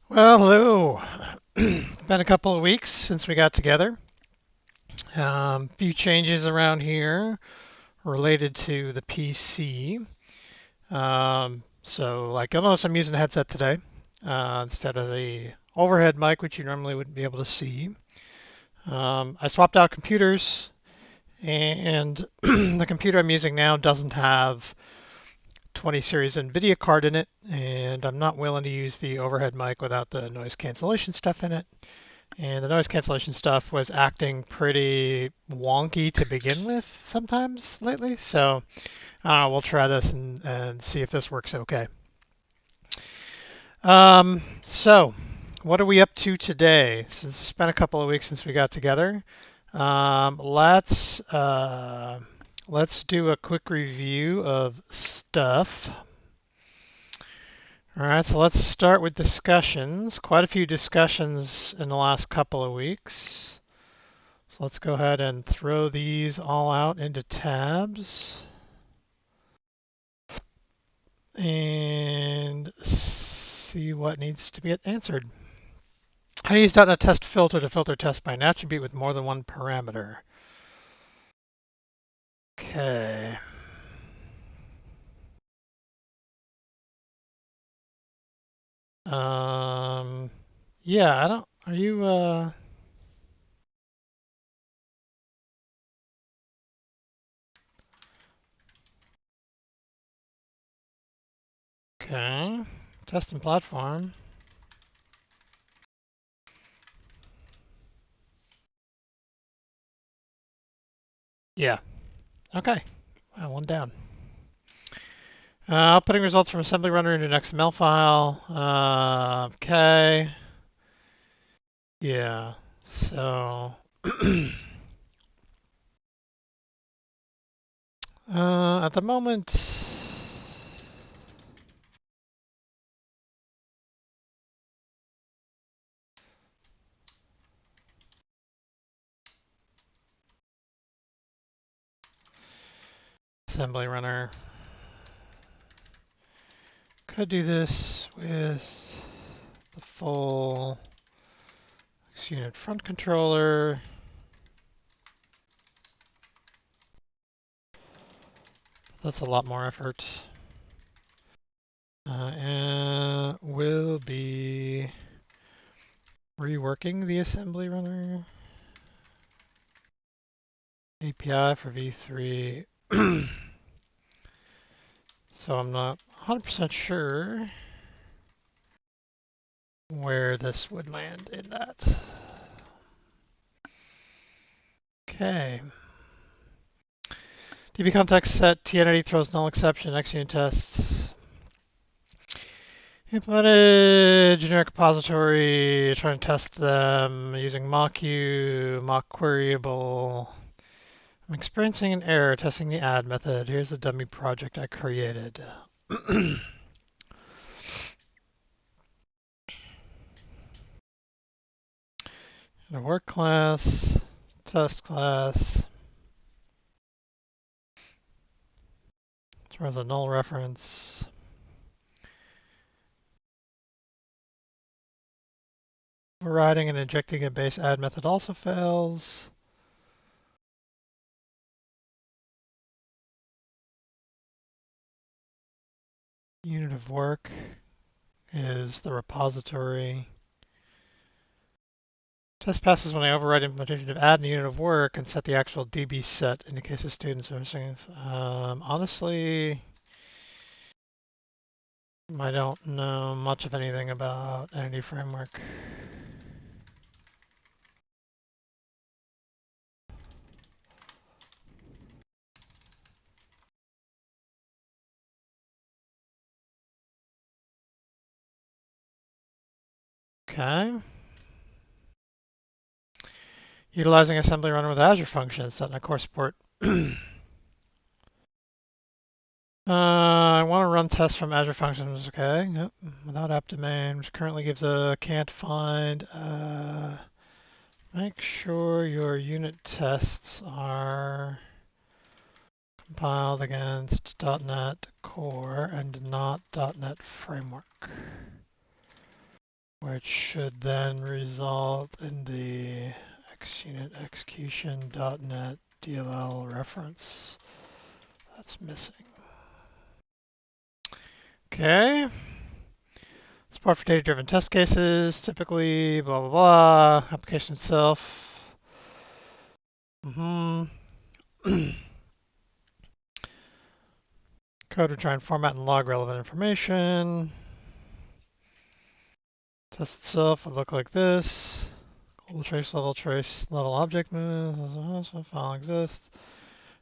Well, hello. Been a couple of weeks since we got together. Few changes around here related to the PC. Like you'll notice I'm using a headset today instead of the overhead mic, which you normally wouldn't be able to see. I swapped out computers, and the computer I'm using now doesn't have 20 series NVIDIA card in it, and I'm not willing to use the overhead mic without the noise cancellation stuff in it. And the noise cancellation stuff was acting pretty wonky to begin with sometimes lately. So we'll try this and see if this works okay. So what are we up to today? Since it's been a couple of weeks since we got together, let's do a quick review of stuff. All right, so let's start with discussions. Quite a few discussions in the last couple of weeks. So let's go ahead and throw these all out into tabs and see what needs to get answered. How to use .NET Test Filter to filter tests by an attribute with more than one parameter. Okay. Um, yeah, I don't, are you, okay. Testing platform. Yeah. Okay. One down. Outputting results from assembly runner into an XML file. Okay. Yeah. So, at the moment, assembly runner. Could do this with the full XUnit front controller. That's a lot more effort. And we'll be reworking the assembly runner API for v3. So I'm not 100% sure where this would land in that. Okay. DB context set tentity throws null exception XUnit tests. Implemented generic repository, trying to test them using mock-u, mock queryable. I'm experiencing an error testing the add method. Here's the dummy project I created. A work class, test class, throws a null reference. Overriding and injecting a base add method also fails. Unit of work is the repository. Test passes when I override implementation of add in unit of work and set the actual DB set in the case of students or things. Honestly, I don't know much of anything about Entity Framework. Okay. Utilizing assembly runner with Azure functions, .NET Core support. I want to run tests from Azure functions. Okay. Yep. Without app domain, which currently gives a can't find. Make sure your unit tests are compiled against .NET Core and not .NET Framework. which should then result in the xunit execution.net DLL reference. That's missing. Okay. Support for data-driven test cases, typically, blah, blah, blah. Application itself. Code to try and format and log relevant information. Test itself would look like this. Global trace level object movement, file exists.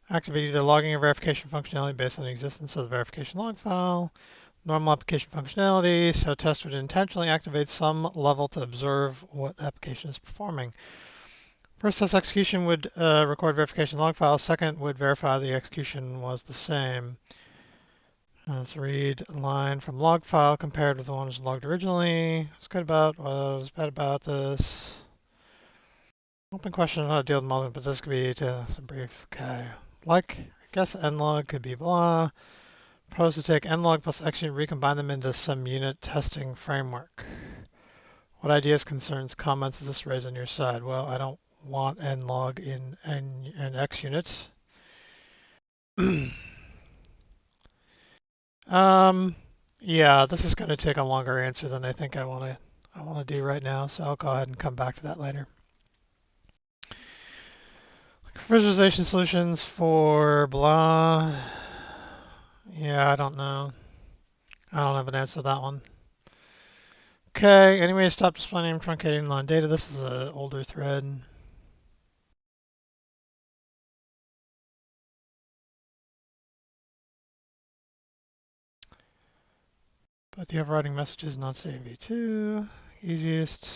Activate either logging or verification functionality based on the existence of the verification log file. Normal application functionality, so test would intentionally activate some level to observe what application is performing. First test execution would record verification log file. Second would verify the execution was the same. Let's read a line from log file compared with the one that was logged originally. What's good about, what's bad about this? Open question on how to deal with multiple, but this could be to some brief. Okay. Like, I guess nlog could be blah. Propose to take nlog plus xunit, recombine them into some unit testing framework. What ideas, concerns, comments does this raise on your side? Well, I don't want nlog in xunit. Yeah, this is going to take a longer answer than I think I want to do right now, so I'll go ahead and come back to that later. Visualization solutions for blah. Yeah, I don't know. I don't have an answer to that one. Okay, anyway, stop displaying truncating line data. This is an older thread. But the overriding message is not saving v2. Easiest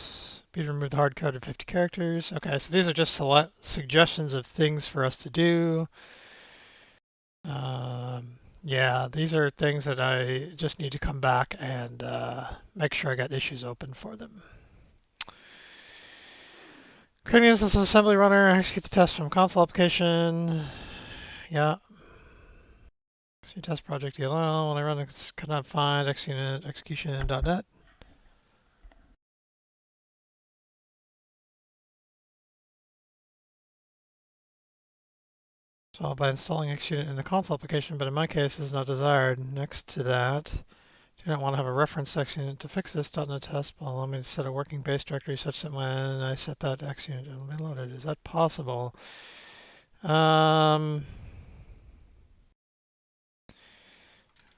be to remove the hard-coded 50 characters. Okay, so these are just suggestions of things for us to do. Yeah, these are things that I just need to come back and make sure I got issues open for them. Creating this as an assembly runner, execute the test from console application. Yeah. See test project DLL. When I run it, cannot find xunit execution.net. So by installing xunit in the console application, but in my case, is not desired. Next to that, do not want to have a reference xunit to fix this .NET test, but allow me to set a working base directory such that when I set that xunit, it will be loaded. Is that possible?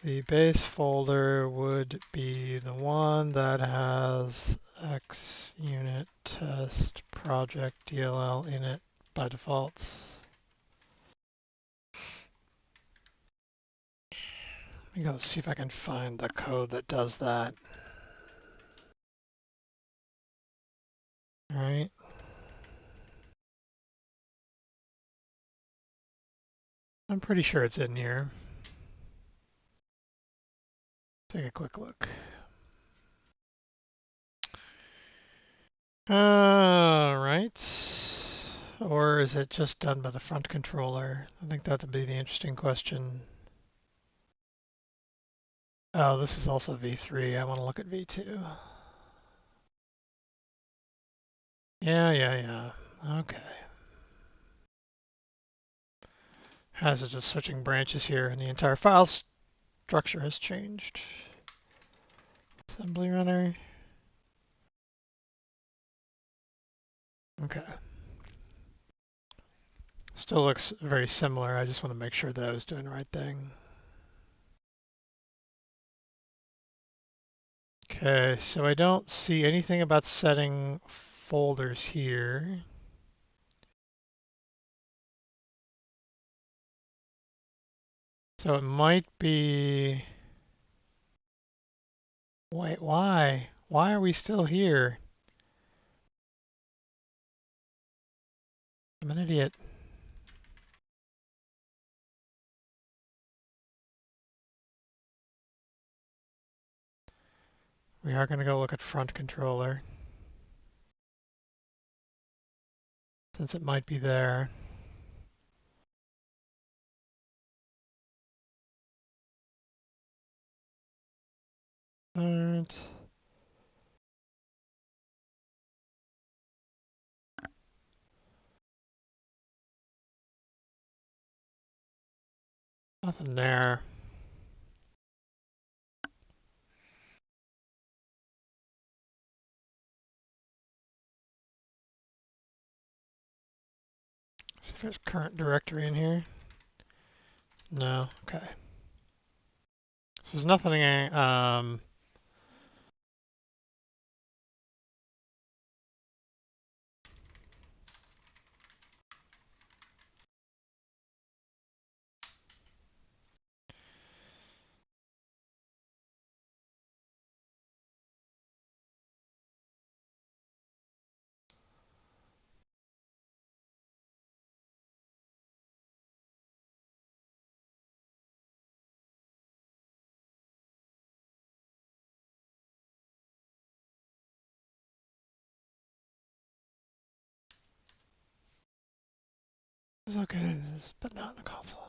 The base folder would be the one that has xunit test project DLL in it by default. Let me go see if I can find the code that does that. All right. I'm pretty sure it's in here. Take a quick look. All right. Or is it just done by the front controller? I think that would be the interesting question. Oh, this is also V3. I want to look at V2. Yeah. Okay. Has it just switching branches here and the entire file structure has changed. Assembly runner. Okay. Still looks very similar. I just want to make sure that I was doing the right thing. Okay, so I don't see anything about setting folders here. So it might be... Wait, why? Why are we still here? I'm an idiot. We are going to go look at front controller, since it might be there. Alright. Nothing there. See if there's current directory in here. No. Okay. So there's nothing. It's okay, but not in the console.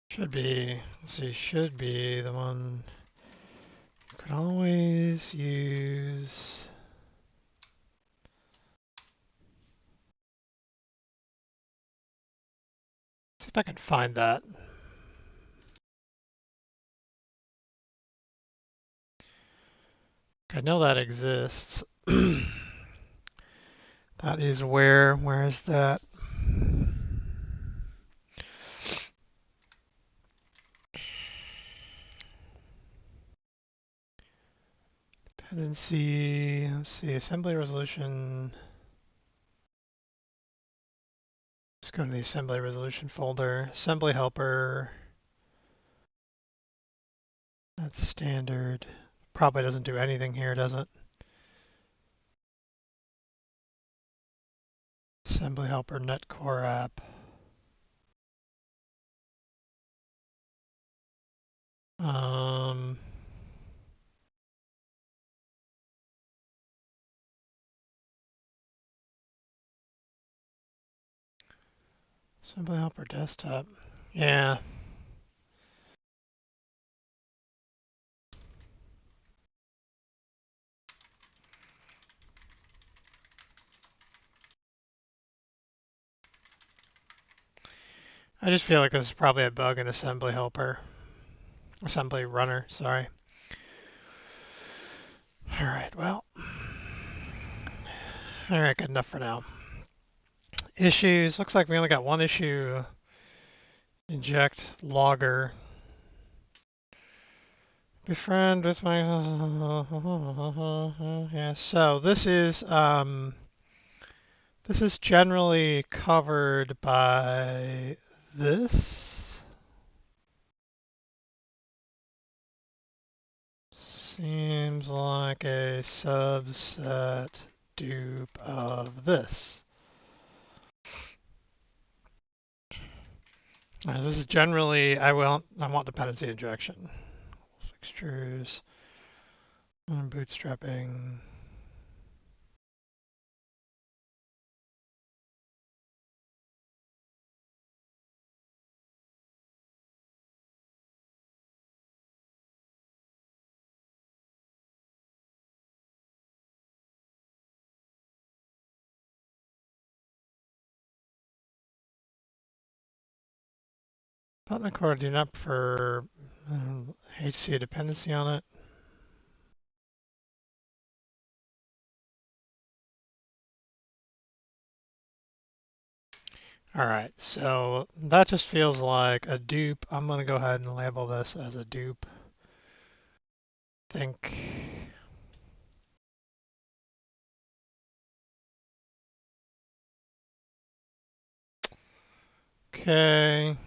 Should be, let's see, should be the one you could always use. See if I can find that. I know that exists. That is where is that? Dependency, let's see, assembly resolution. Let's go to the assembly resolution folder. Assembly helper. That's standard. Probably doesn't do anything here, does it? Assembly helper netcore app. Assembly helper desktop. Yeah. I just feel like this is probably a bug in assembly helper. Assembly runner, sorry. Alright, well. Alright, good enough for now. Issues, looks like we only got one issue. Inject logger. Befriend with my... yeah, so this is generally covered by this. Seems like a subset dupe of this. This is generally, I want dependency injection. Fixtures, bootstrapping. .NET Core do not prefer HCA dependency on it. All right, so that just feels like a dupe. I'm going to go ahead and label this as a dupe. Think. Okay.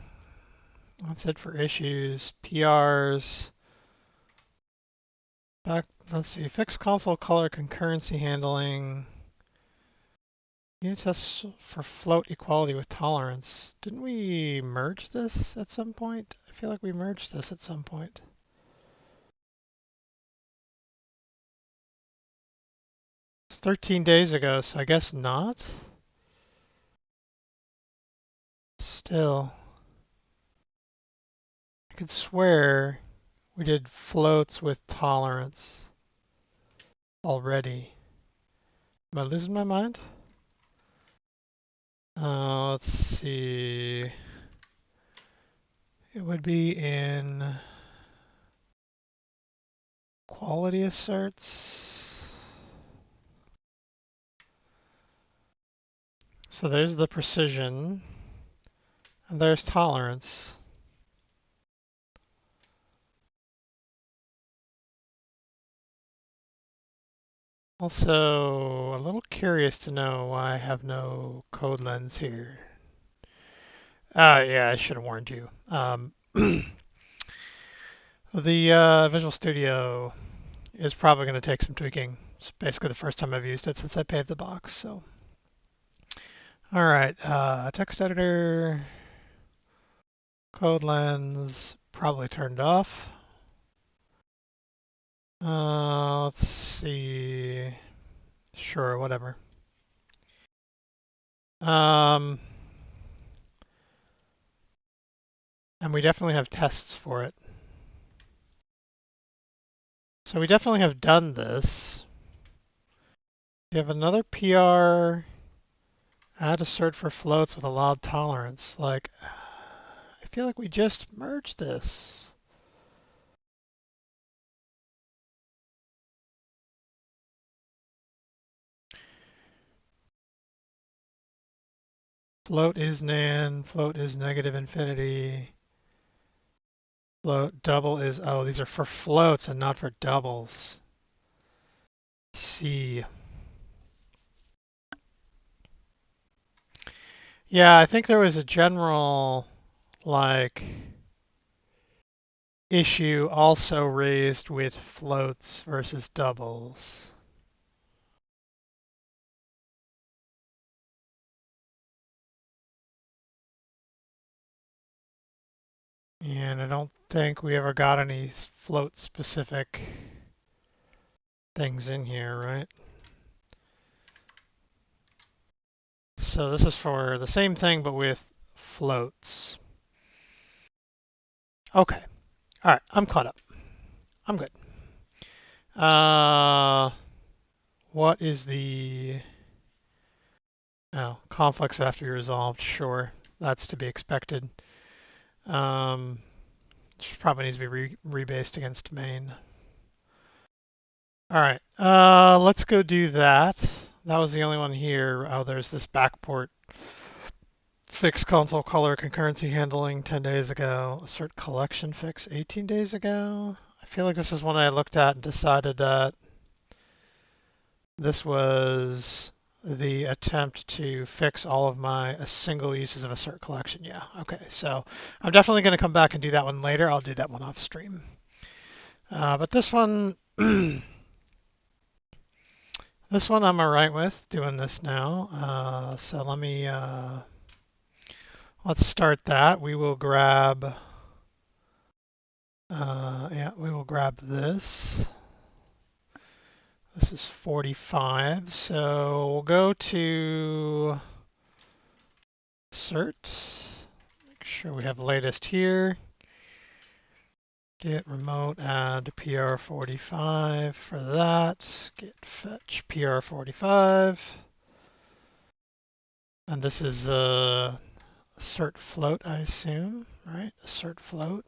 That's it for issues. PRs. Let's see. Fixed console color concurrency handling. Unit tests for float equality with tolerance. Didn't we merge this at some point? I feel like we merged this at some point. It's 13 days ago, so I guess not. Still. could swear we did floats with tolerance already. Am I losing my mind? Let's see. It would be in quality asserts. So there's the precision, and there's tolerance. Also, a little curious to know why I have no code lens here. Yeah, I should have warned you. The Visual Studio is probably going to take some tweaking. It's basically the first time I've used it since I paved the box. So, all right, text editor, code lens, probably turned off. Let's see. Sure, whatever. And we definitely have tests for it. So we definitely have done this. We have another PR, add assert for floats with allowed tolerance. Like, I feel like we just merged this. Float is nan, float is negative infinity. Float double is, oh, these are for floats and not for doubles. C. Yeah, I think there was a general, like, issue also raised with floats versus doubles. And I don't think we ever got any float specific things in here, right? So this is for the same thing, but with floats. Okay. All right. I'm caught up. I'm good. What is the... Oh, conflicts that have to be resolved. Sure. That's to be expected. Probably needs to be rebased against main. All right. Let's go do that. That was the only one here. Oh, there's this backport fix console color concurrency handling 10 days ago. Assert collection fix 18 days ago. I feel like this is one I looked at and decided that this was the attempt to fix all of my single uses of assert collection. Yeah, okay. So I'm definitely going to come back and do that one later. I'll do that one off stream. But this one, this one I'm all right with doing this now. So let me, let's start that. We will grab, yeah, we will grab this. This is 45. So we'll go to cert. Make sure we have latest here. Get remote, add PR45 for that. Get fetch PR45. And this is assert float, I assume, right? Assert float.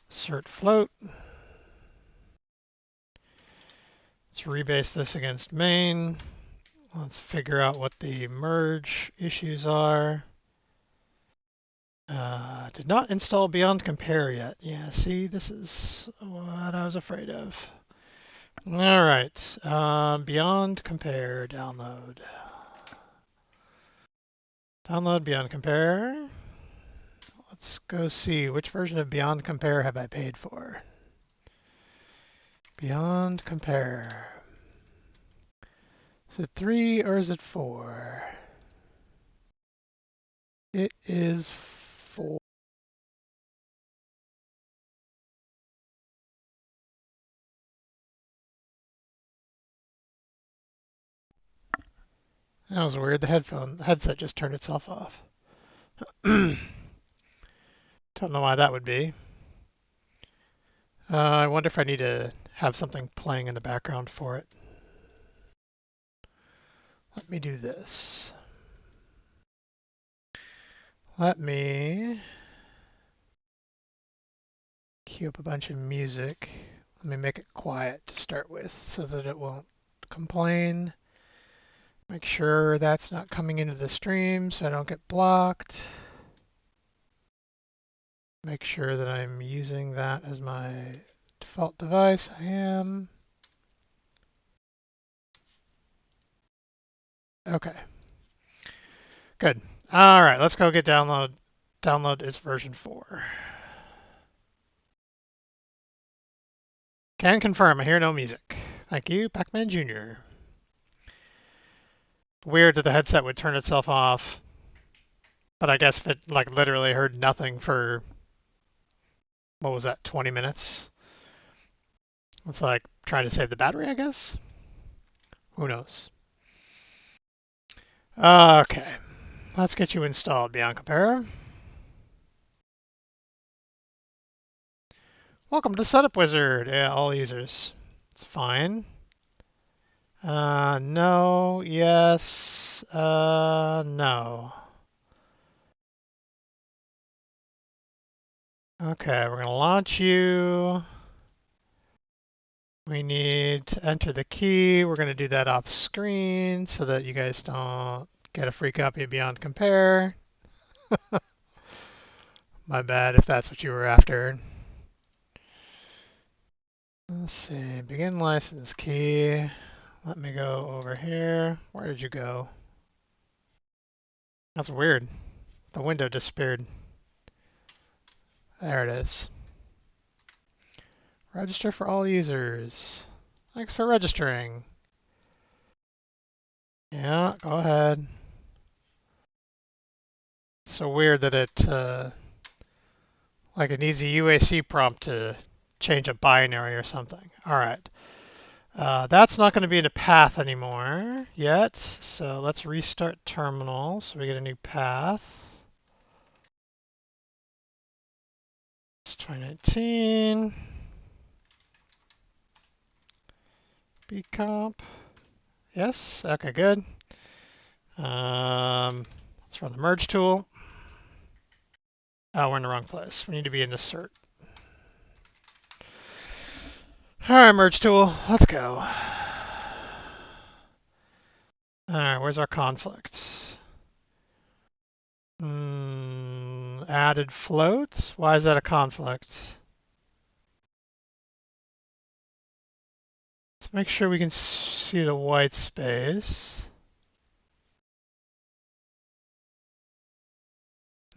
Assert float. Let's rebase this against main. Let's figure out what the merge issues are. Did not install Beyond Compare yet. Yeah, see, this is what I was afraid of. All right, Beyond Compare download. Download Beyond Compare. Let's go see which version of Beyond Compare have I paid for. Beyond Compare. Is it 3 or is it 4? It is 4. That was weird. The headset just turned itself off. Don't know why that would be. I wonder if I need to have something playing in the background for it. Let me do this. Let me cue up a bunch of music. Let me make it quiet to start with so that it won't complain. Make sure that's not coming into the stream so I don't get blocked. Make sure that I'm using that as my default device. I am. Okay. Good. All right, let's go get download. Download is version 4. Can confirm, I hear no music. Thank you, Pac-Man Jr. Weird that the headset would turn itself off. But I guess if it like literally heard nothing for, what was that, 20 minutes? It's like trying to save the battery, I guess? Who knows? Okay, let's get you installed, Beyond Compare. Welcome to Setup Wizard. Yeah, all users. It's fine. No, yes, no. Okay, we're gonna launch you. We need to enter the key. We're gonna do that off screen so that you guys don't get a free copy of Beyond Compare. My bad if that's what you were after. Let's see, begin license key. Let me go over here. Where did you go? That's weird. The window disappeared. There it is. Register for all users. Thanks for registering. Yeah, go ahead. So weird that it, like it needs a UAC prompt to change a binary or something. All right. That's not going to be in a path anymore yet. So let's restart terminal so we get a new path. It's 2019. Bcomp. Yes. Okay, good. Let's run the merge tool. Oh, we're in the wrong place. We need to be in the cert. All right, merge tool. Let's go. All right, where's our conflict? Added floats? Why is that a conflict? Let's make sure we can see the white space.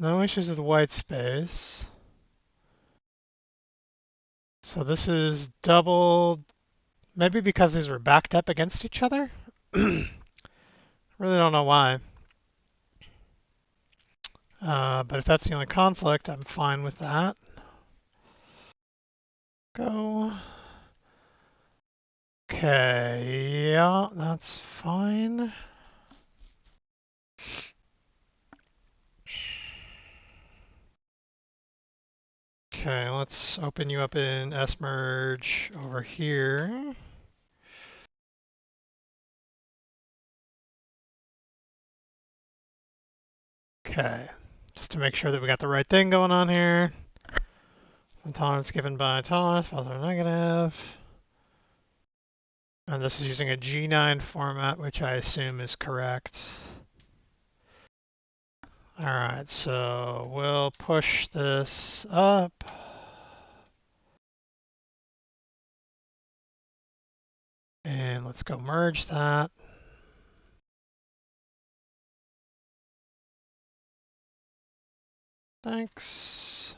No issues with white space. So this is double, maybe because these were backed up against each other? Really don't know why. But if that's the only conflict, I'm fine with that. Go. Okay, yeah, that's fine. Okay, let's open you up in SMerge over here. Okay, just to make sure that we got the right thing going on here. Tolerance given by tolerance, positive or negative. And this is using a G9 format, which I assume is correct. All right, so we'll push this up. And let's go merge that. Thanks.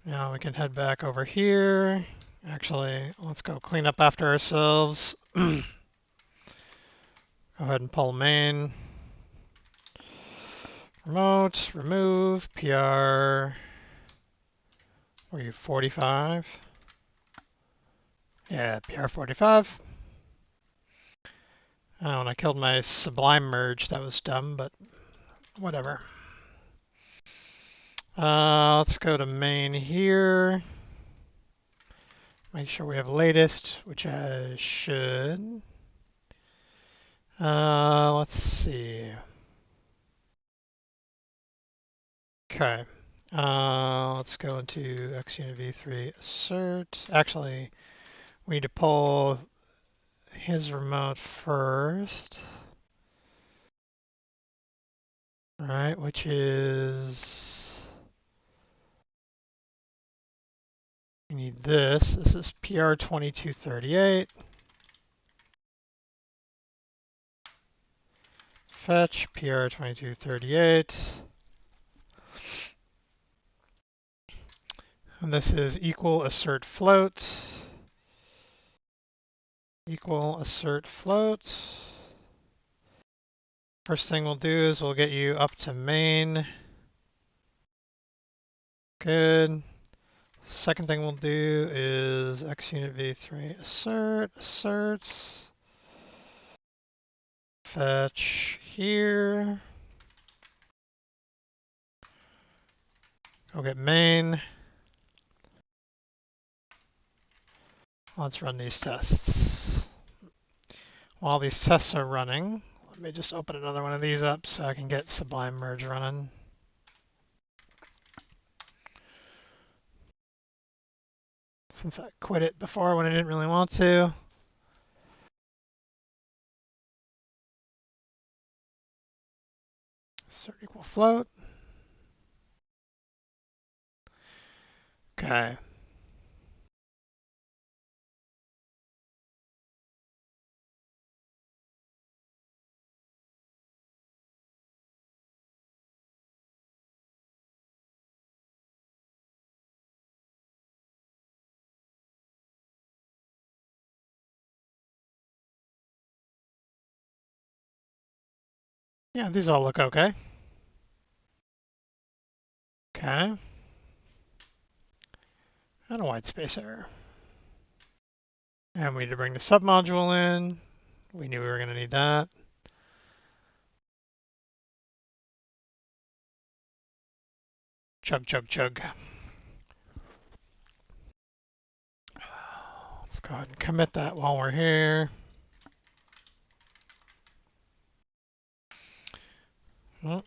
Now we can head back over here. Actually, let's go clean up after ourselves. Go ahead and pull main. Remote, remove, PR. Were you 45? Yeah, PR 45. Oh, when I killed my Sublime merge, that was dumb, but whatever. Let's go to main here. Make sure we have latest, which I should. Let's see. Okay. Let's go into XUnit v3 assert. Actually, we need to pull his remote first. All right, which is, we need this. This is PR2238. Fetch PR2238. And this is equal assert float. Equal assert float. First thing we'll do is we'll get you up to main. Good. Second thing we'll do is XUnit v3 assert, asserts, fetch here, go get main. Let's run these tests. While these tests are running, let me just open another one of these up so I can get Sublime Merge running. Since I quit it before when I didn't really want to. Assert equal float. Okay. Yeah, these all look okay. Okay. And a white space error. And we need to bring the submodule in. We knew we were going to need that. Chug, chug, chug. Let's go ahead and commit that while we're here. Oh.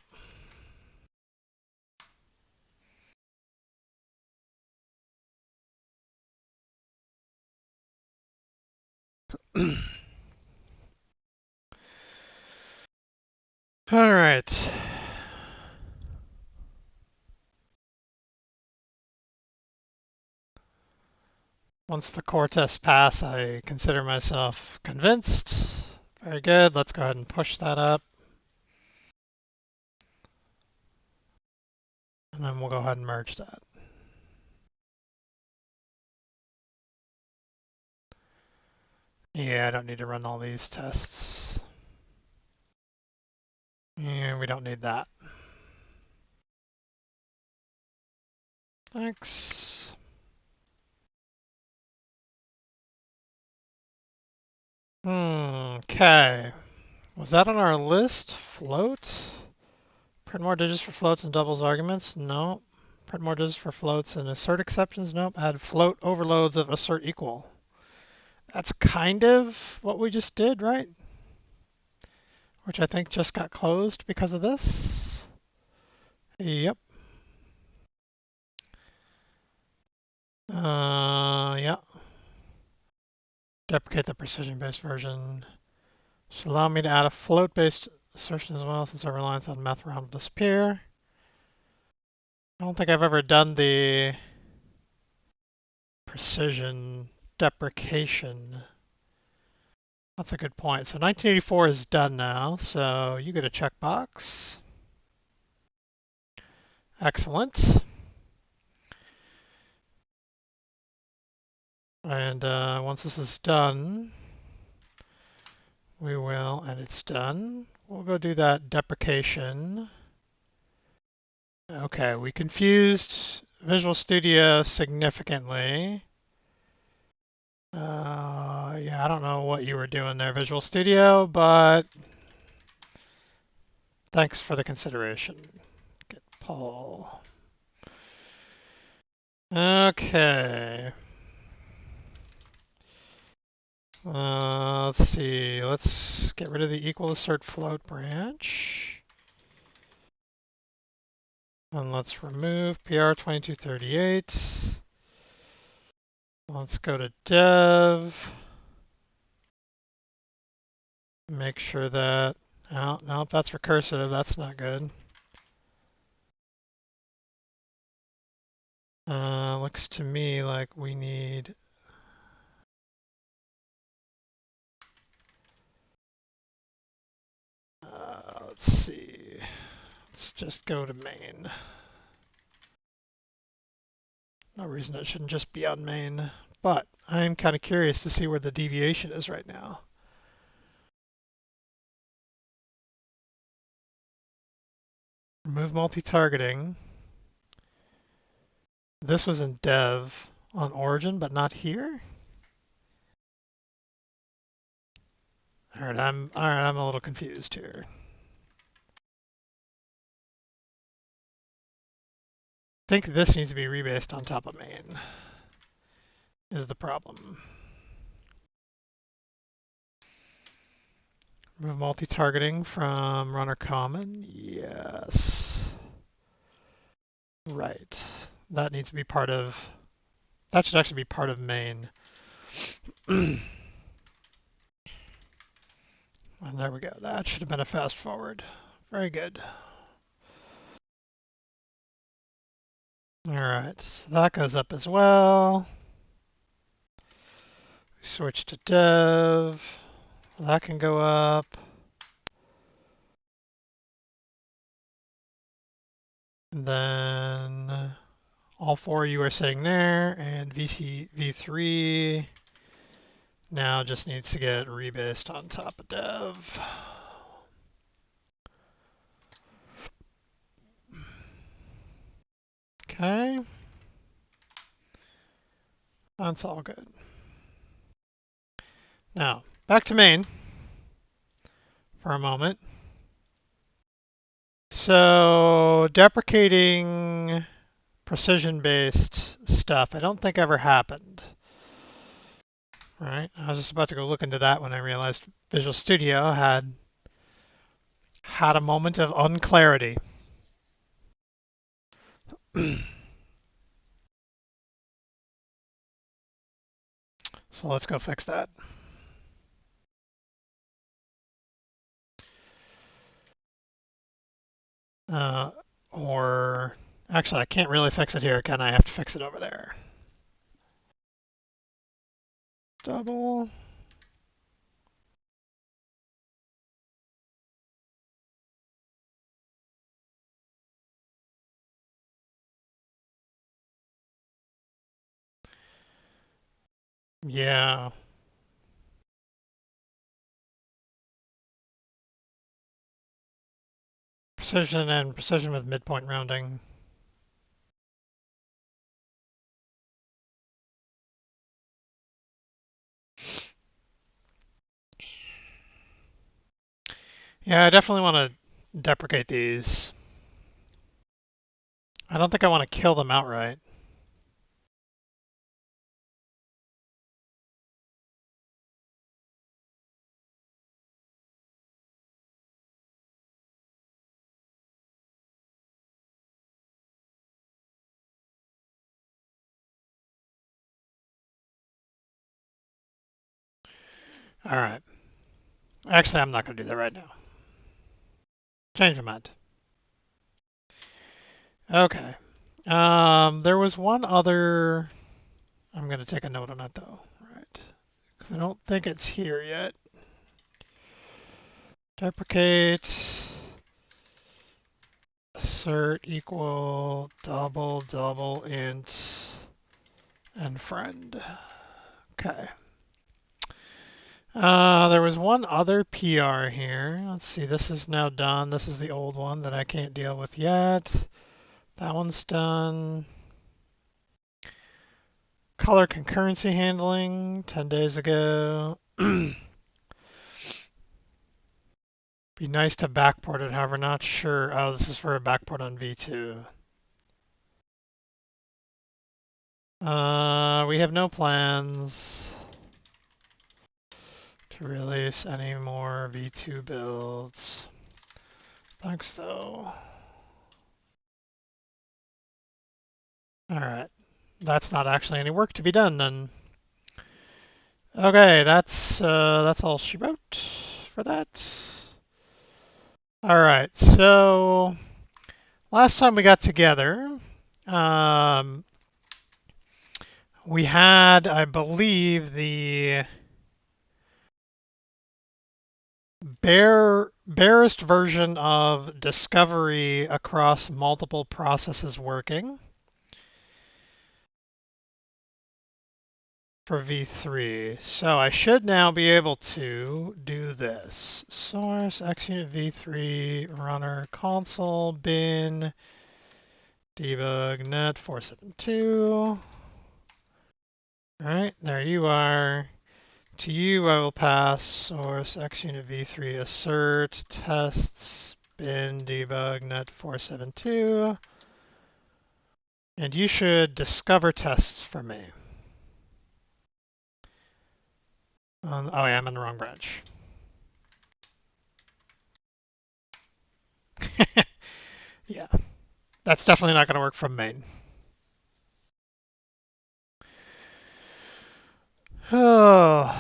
All right. Once the core tests pass, I consider myself convinced. Very good. Let's go ahead and push that up. And then we'll go ahead and merge that. Yeah, I don't need to run all these tests. Yeah, we don't need that. Thanks. Okay. Was that on our list? Float? Print more digits for floats and doubles arguments? No. Print more digits for floats and assert exceptions? Nope. Add float overloads of assert equal. That's kind of what we just did, right? Which I think just got closed because of this. Yep. Yeah. Deprecate the precision-based version. Should allow me to add a float-based assertion as well, since our reliance on math round will disappear. I don't think I've ever done the precision deprecation. That's a good point. So 1984 is done now, so you get a checkbox. Excellent. And once this is done, we will, and it's done, we'll go do that deprecation. Okay, we confused Visual Studio significantly. Yeah, I don't know what you were doing there, Visual Studio, but thanks for the consideration. Get Paul. Okay. Let's see. Let's get rid of the equal assert float branch. And let's remove PR2238. Let's go to dev. Make sure that, oh, nope, that's recursive. That's not good. Looks to me like we need, let's see. Let's just go to main. No reason it shouldn't just be on main, but I'm kind of curious to see where the deviation is right now. Remove multi-targeting. This was in dev on origin, but not here. All right, I'm a little confused here. I think this needs to be rebased on top of main is the problem. Remove multi-targeting from runner common. Yes. Right. That needs to be part of, that should actually be part of main. And there we go. That should have been a fast forward. Very good. All right, so that goes up as well. Switch to dev. That can go up. And then all four of you are sitting there, and V3 now just needs to get rebased on top of dev. Okay. That's all good. Now, back to main for a moment. So, deprecating precision-based stuff, I don't think ever happened. Right? I was just about to go look into that when I realized Visual Studio had a moment of unclarity. So let's go fix that. Or actually, I can't really fix it here, can I? I have to fix it over there. Double. Yeah. Precision and precision with midpoint rounding. Yeah, I definitely want to deprecate these. I don't think I want to kill them outright. All right. Actually, I'm not going to do that right now. Change my mind. Okay. There was one other. I'm going to take a note on it though, right? Because I don't think it's here yet. Deprecate assert equal double int and friend. Okay. There was one other PR here. Let's see, this is now done. This is the old one that I can't deal with yet. That one's done. Color concurrency handling, 10 days ago. Be nice to backport it, however, not sure. Oh, this is for a backport on V2. We have no plans to release any more V2 builds. Thanks, though. All right. That's not actually any work to be done, then. Okay, that's all she wrote for that. All right, so last time we got together, we had, I believe, the barest version of discovery across multiple processes working for V3. So I should now be able to do this. Source xunit v3 runner console bin debug net 472. All right, there you are. To you, I will pass source xunit v3 assert tests bin debug net 472. And you should discover tests for me. Oh yeah, I'm in the wrong branch. Yeah, that's definitely not going to work from main. Oh.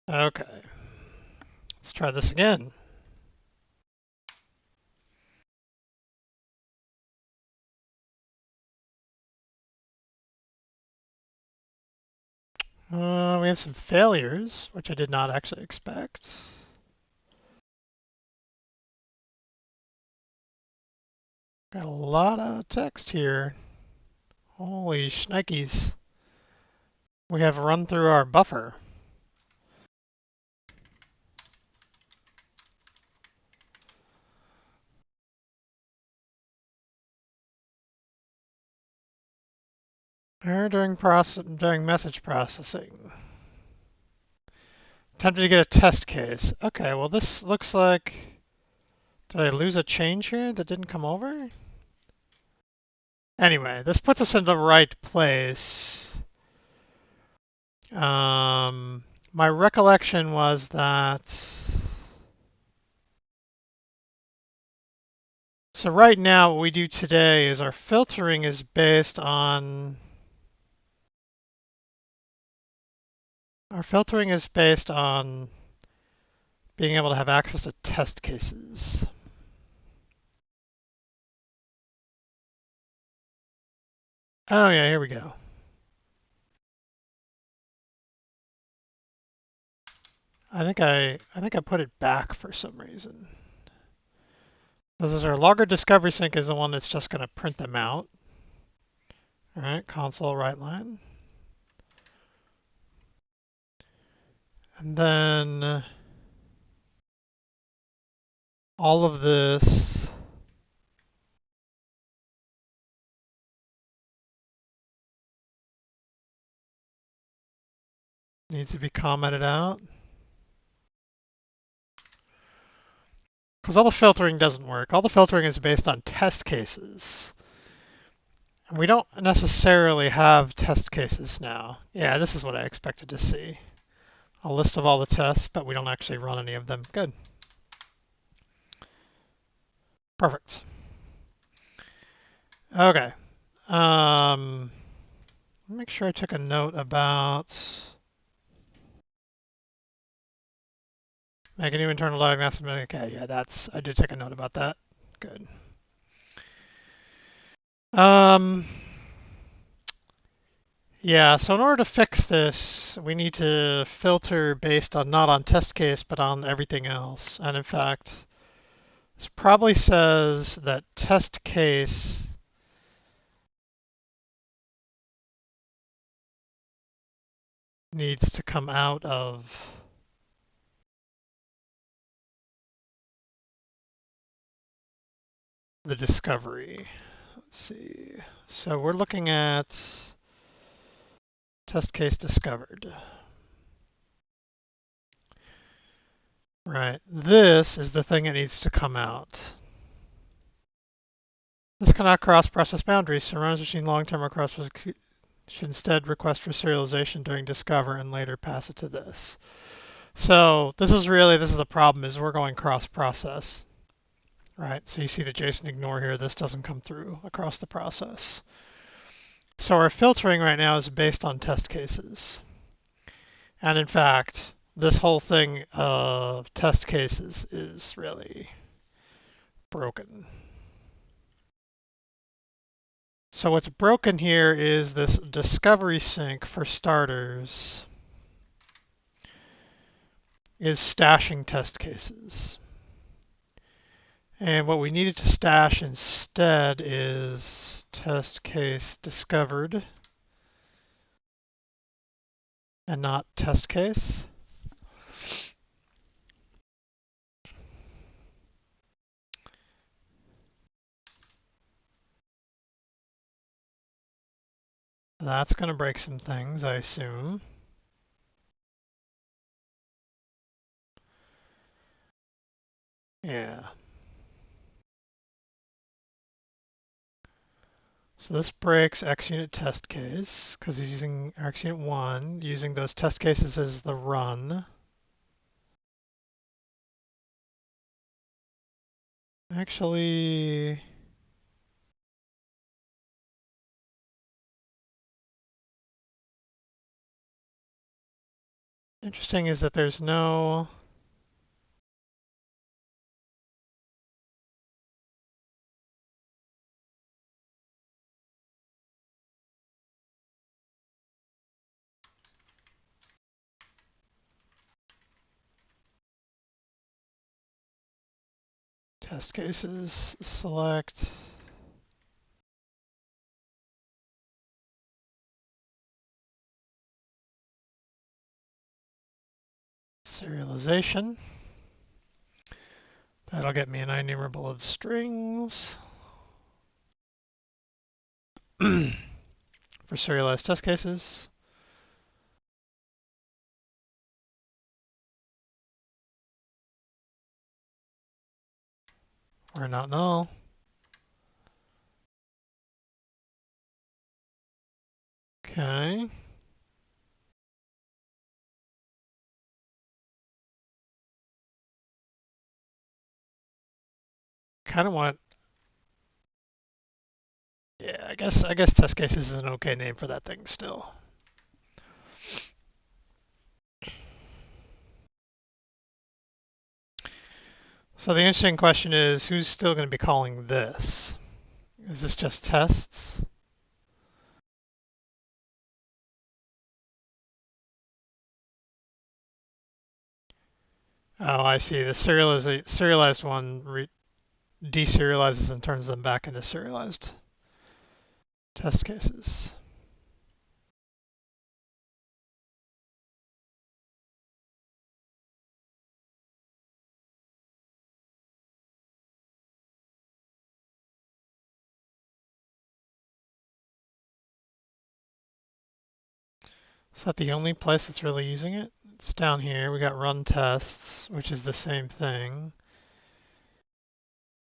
Okay. Let's try this again. We have some failures, which I did not actually expect. Got a lot of text here. Holy shnikes. We have run through our buffer. Error during message processing. Attempted to get a test case. Okay, well this looks like... Did I lose a change here that didn't come over? Anyway, this puts us in the right place. My recollection was that... So right now what we do today is our filtering is based on... being able to have access to test cases. Oh yeah, here we go. I think I put it back for some reason. This is our logger discovery sync is the one that's just going to print them out. All right, console write line. And then all of this needs to be commented out. Because all the filtering doesn't work. All the filtering is based on test cases. And we don't necessarily have test cases now. Yeah, this is what I expected to see. A list of all the tests, but we don't actually run any of them. Good. Perfect. Okay. Make sure I took a note about make a new internal diagnostic. Okay, yeah, I did take a note about that. Good. Yeah, so in order to fix this, we need to filter based on not on test case, but on everything else. And in fact, this probably says that test case needs to come out of the discovery. Let's see. So we're looking at test case discovered. Right. This is the thing that needs to come out. This cannot cross process boundaries, so runners between long-term requests should instead request for serialization during discover and later pass it to this. So this is the problem, is we're going cross-process. Right, so you see the JSON ignore here, this doesn't come through across the process. So our filtering right now is based on test cases. And in fact, this whole thing of test cases is really broken. So what's broken here is this discovery sync, for starters, is stashing test cases. And what we needed to stash instead is test case discovered and not test case. That's going to break some things, I assume. Yeah. So this breaks XUnit test case because he's using XUnit 1, using those test cases as the run. Actually, interesting is that there's no test cases. Select serialization. That'll get me an IEnumerable of strings for serialized test cases. Or not null. Okay. Kind of want, yeah, I guess test cases is an okay name for that thing still. So the interesting question is, who's still going to be calling this? Is this just tests? Oh, I see. The serialized one deserializes and turns them back into serialized test cases. Is that the only place that's really using it? It's down here. We got run tests, which is the same thing.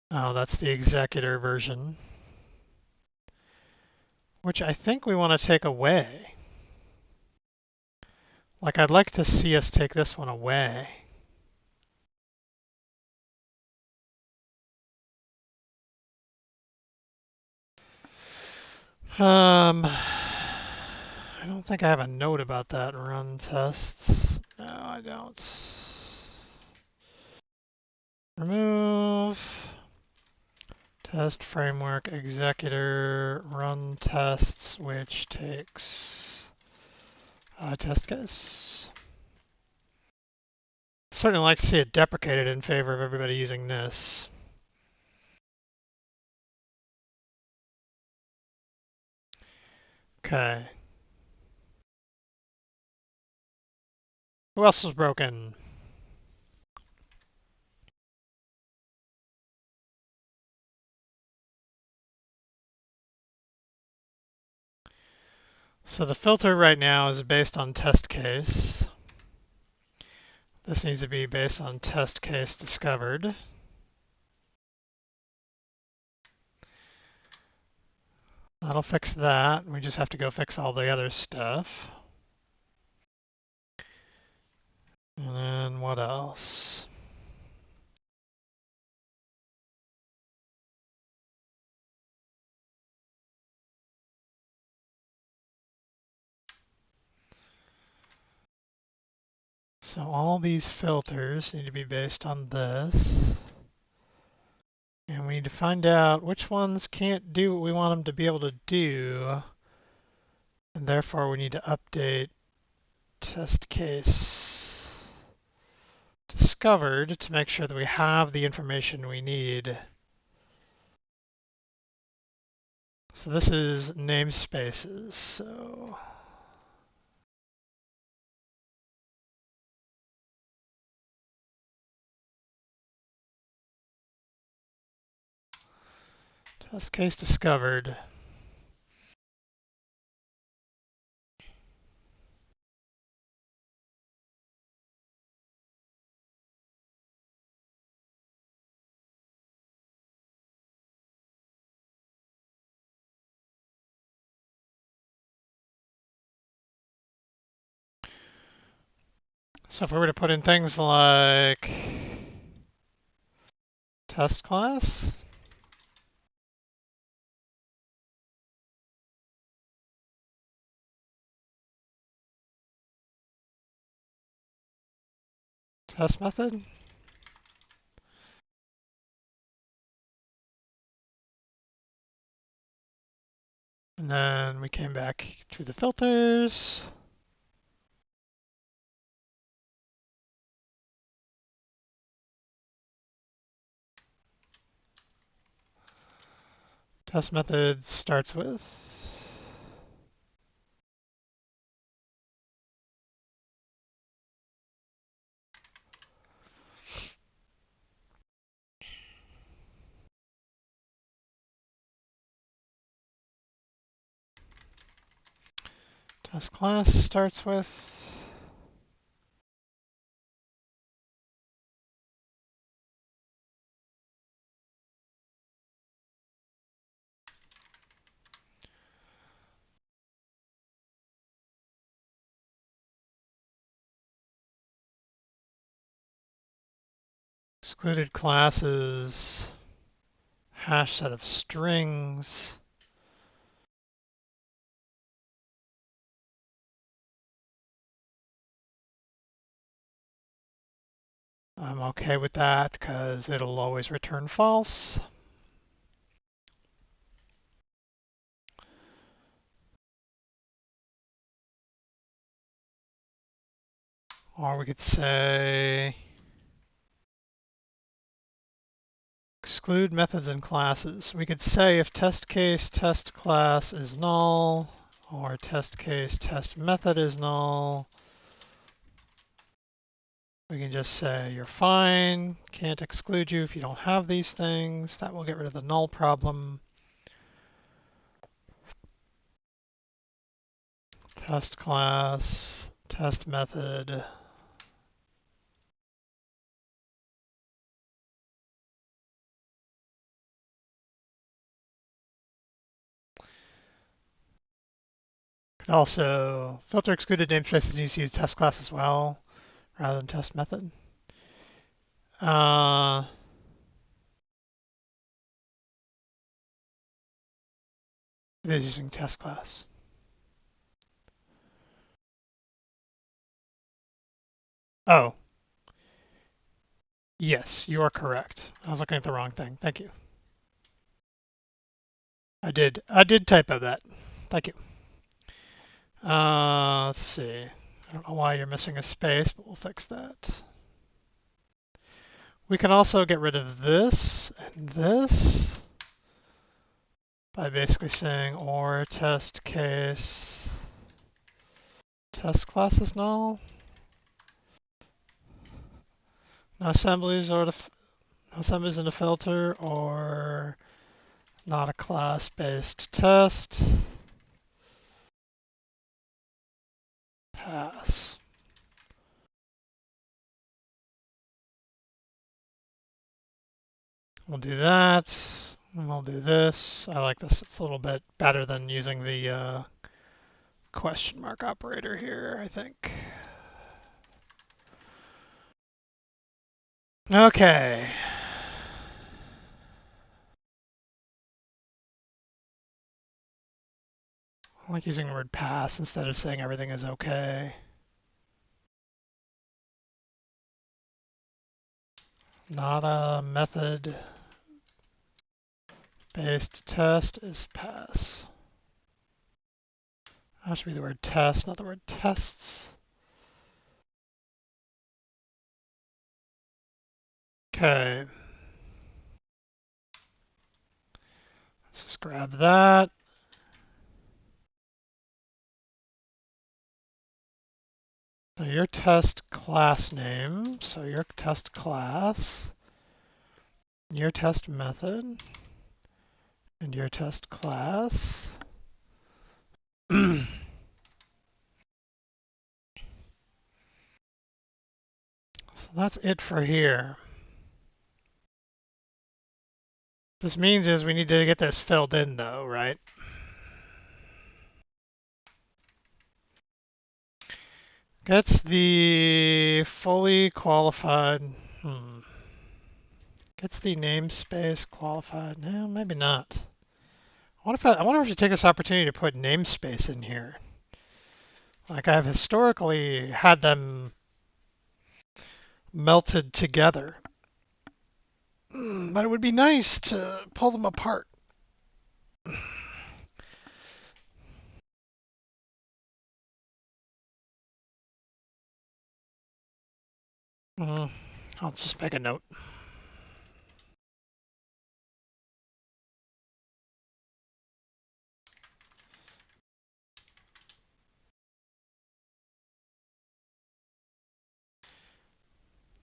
Oh, that's the executor version, which I think we want to take away. Like, I'd like to see us take this one away. I don't think I have a note about that. Run tests. No, I don't. Remove test framework executor run tests, which takes a test case. Certainly like to see it deprecated in favor of everybody using this. Okay. Who else was broken? So the filter right now is based on test case. This needs to be based on test case discovered. That'll fix that. We just have to go fix all the other stuff. And then what else? So all these filters need to be based on this. And we need to find out which ones can't do what we want them to be able to do. And therefore we need to update test case discovered to make sure that we have the information we need. So this is namespaces. So test case discovered. So if we were to put in things like test class, test method, and then we came back to the filters. Test method starts with test class starts with excluded classes, hash set of strings. I'm okay with that because it'll always return false. Or we could say exclude methods and classes. We could say if test case test class is null or test case test method is null, we can just say you're fine, can't exclude you if you don't have these things. That will get rid of the null problem. Test class, test method. Could also filter excluded namespaces needs to use test class as well, rather than test method. It is using test class. Oh. Yes, you are correct. I was looking at the wrong thing. Thank you. I did typo that. Thank you. Let's see. I don't know why you're missing a space, but we'll fix that. We can also get rid of this and this by basically saying or test case test class is null. No assemblies or no assemblies in the filter or not a class-based test. Pass. We'll do that. And we'll do this. I like this. It's a little bit better than using the question mark operator here, I think. Okay. I like using the word pass instead of saying everything is okay. Not a method based test is pass. That should be the word test, not the word tests. Okay. Let's just grab that. So your test class name, so your test class, your test method, and your test class. So that's it for here. This means is we need to get this filled in though, right? Gets the fully qualified, Gets the namespace qualified. No, maybe not. I wonder if I should take this opportunity to put namespace in here. Like I've historically had them melted together. But it would be nice to pull them apart. I'll just make a note.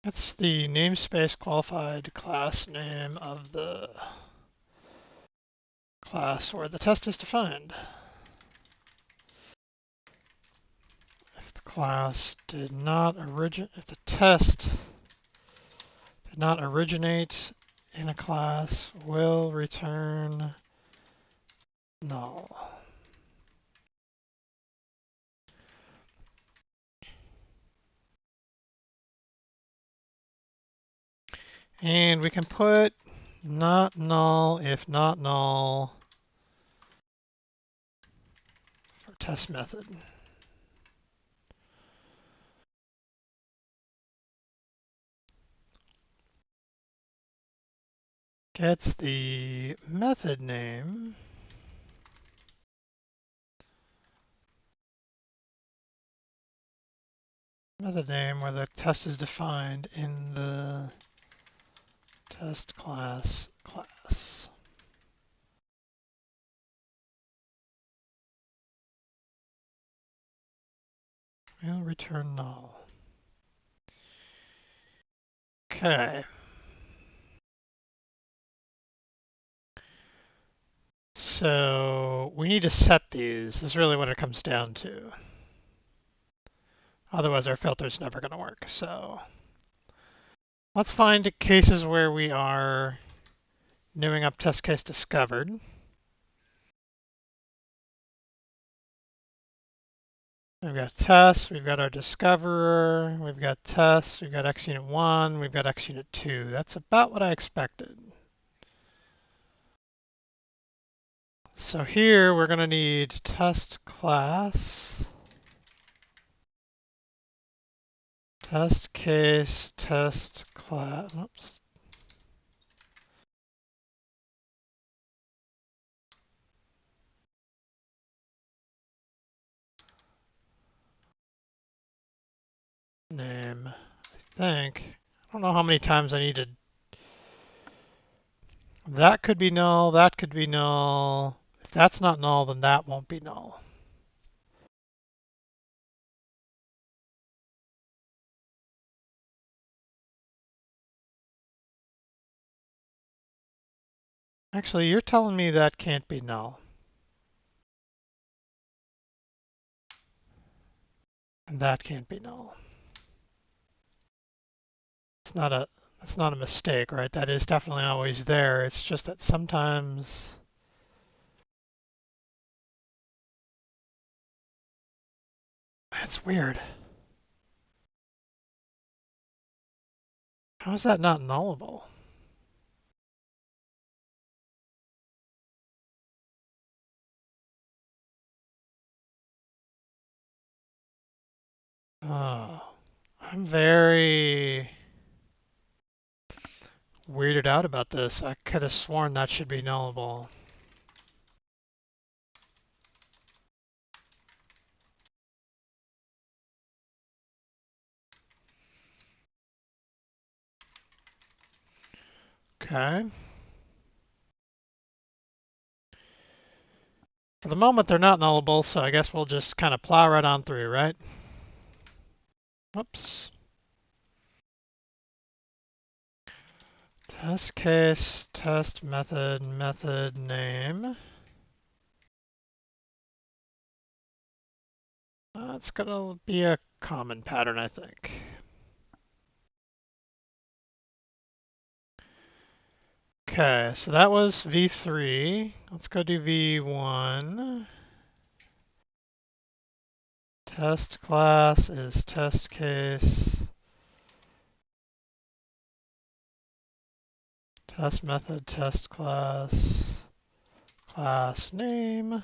That's the namespace qualified class name of the class where the test is defined. If the class did not originate, if the test did not originate in a class, will return null. And we can put not null if not null for test method. Gets the method name. Method name where the test is defined in the test class. Will return null. Okay. So we need to set these. This is really what it comes down to. Otherwise our filter's never going to work. So let's find cases where we are newing up test case discovered. We've got tests, we've got our discoverer, we've got tests, we've got XUnit 1, we've got XUnit 2. That's about what I expected. So here we're going to need test class, test case, test class. Oops. Name, I think. I don't know how many times I needed. That could be null, that could be null. If that's not null, then that won't be null. Actually, you're telling me that can't be null. And that can't be null. It's not a, That's not a mistake, right? That is definitely always there. It's just that sometimes that's weird. How is that not nullable? Oh, I'm very weirded out about this. I could have sworn that should be nullable. Okay. For the moment, they're not nullable, so I guess we'll just kind of plow right on through, right? Whoops. Test case, test method, method name. It's gonna be a common pattern, I think. Okay, so that was V3. Let's go do V1. Test class is test case. Test method, test class. Class name.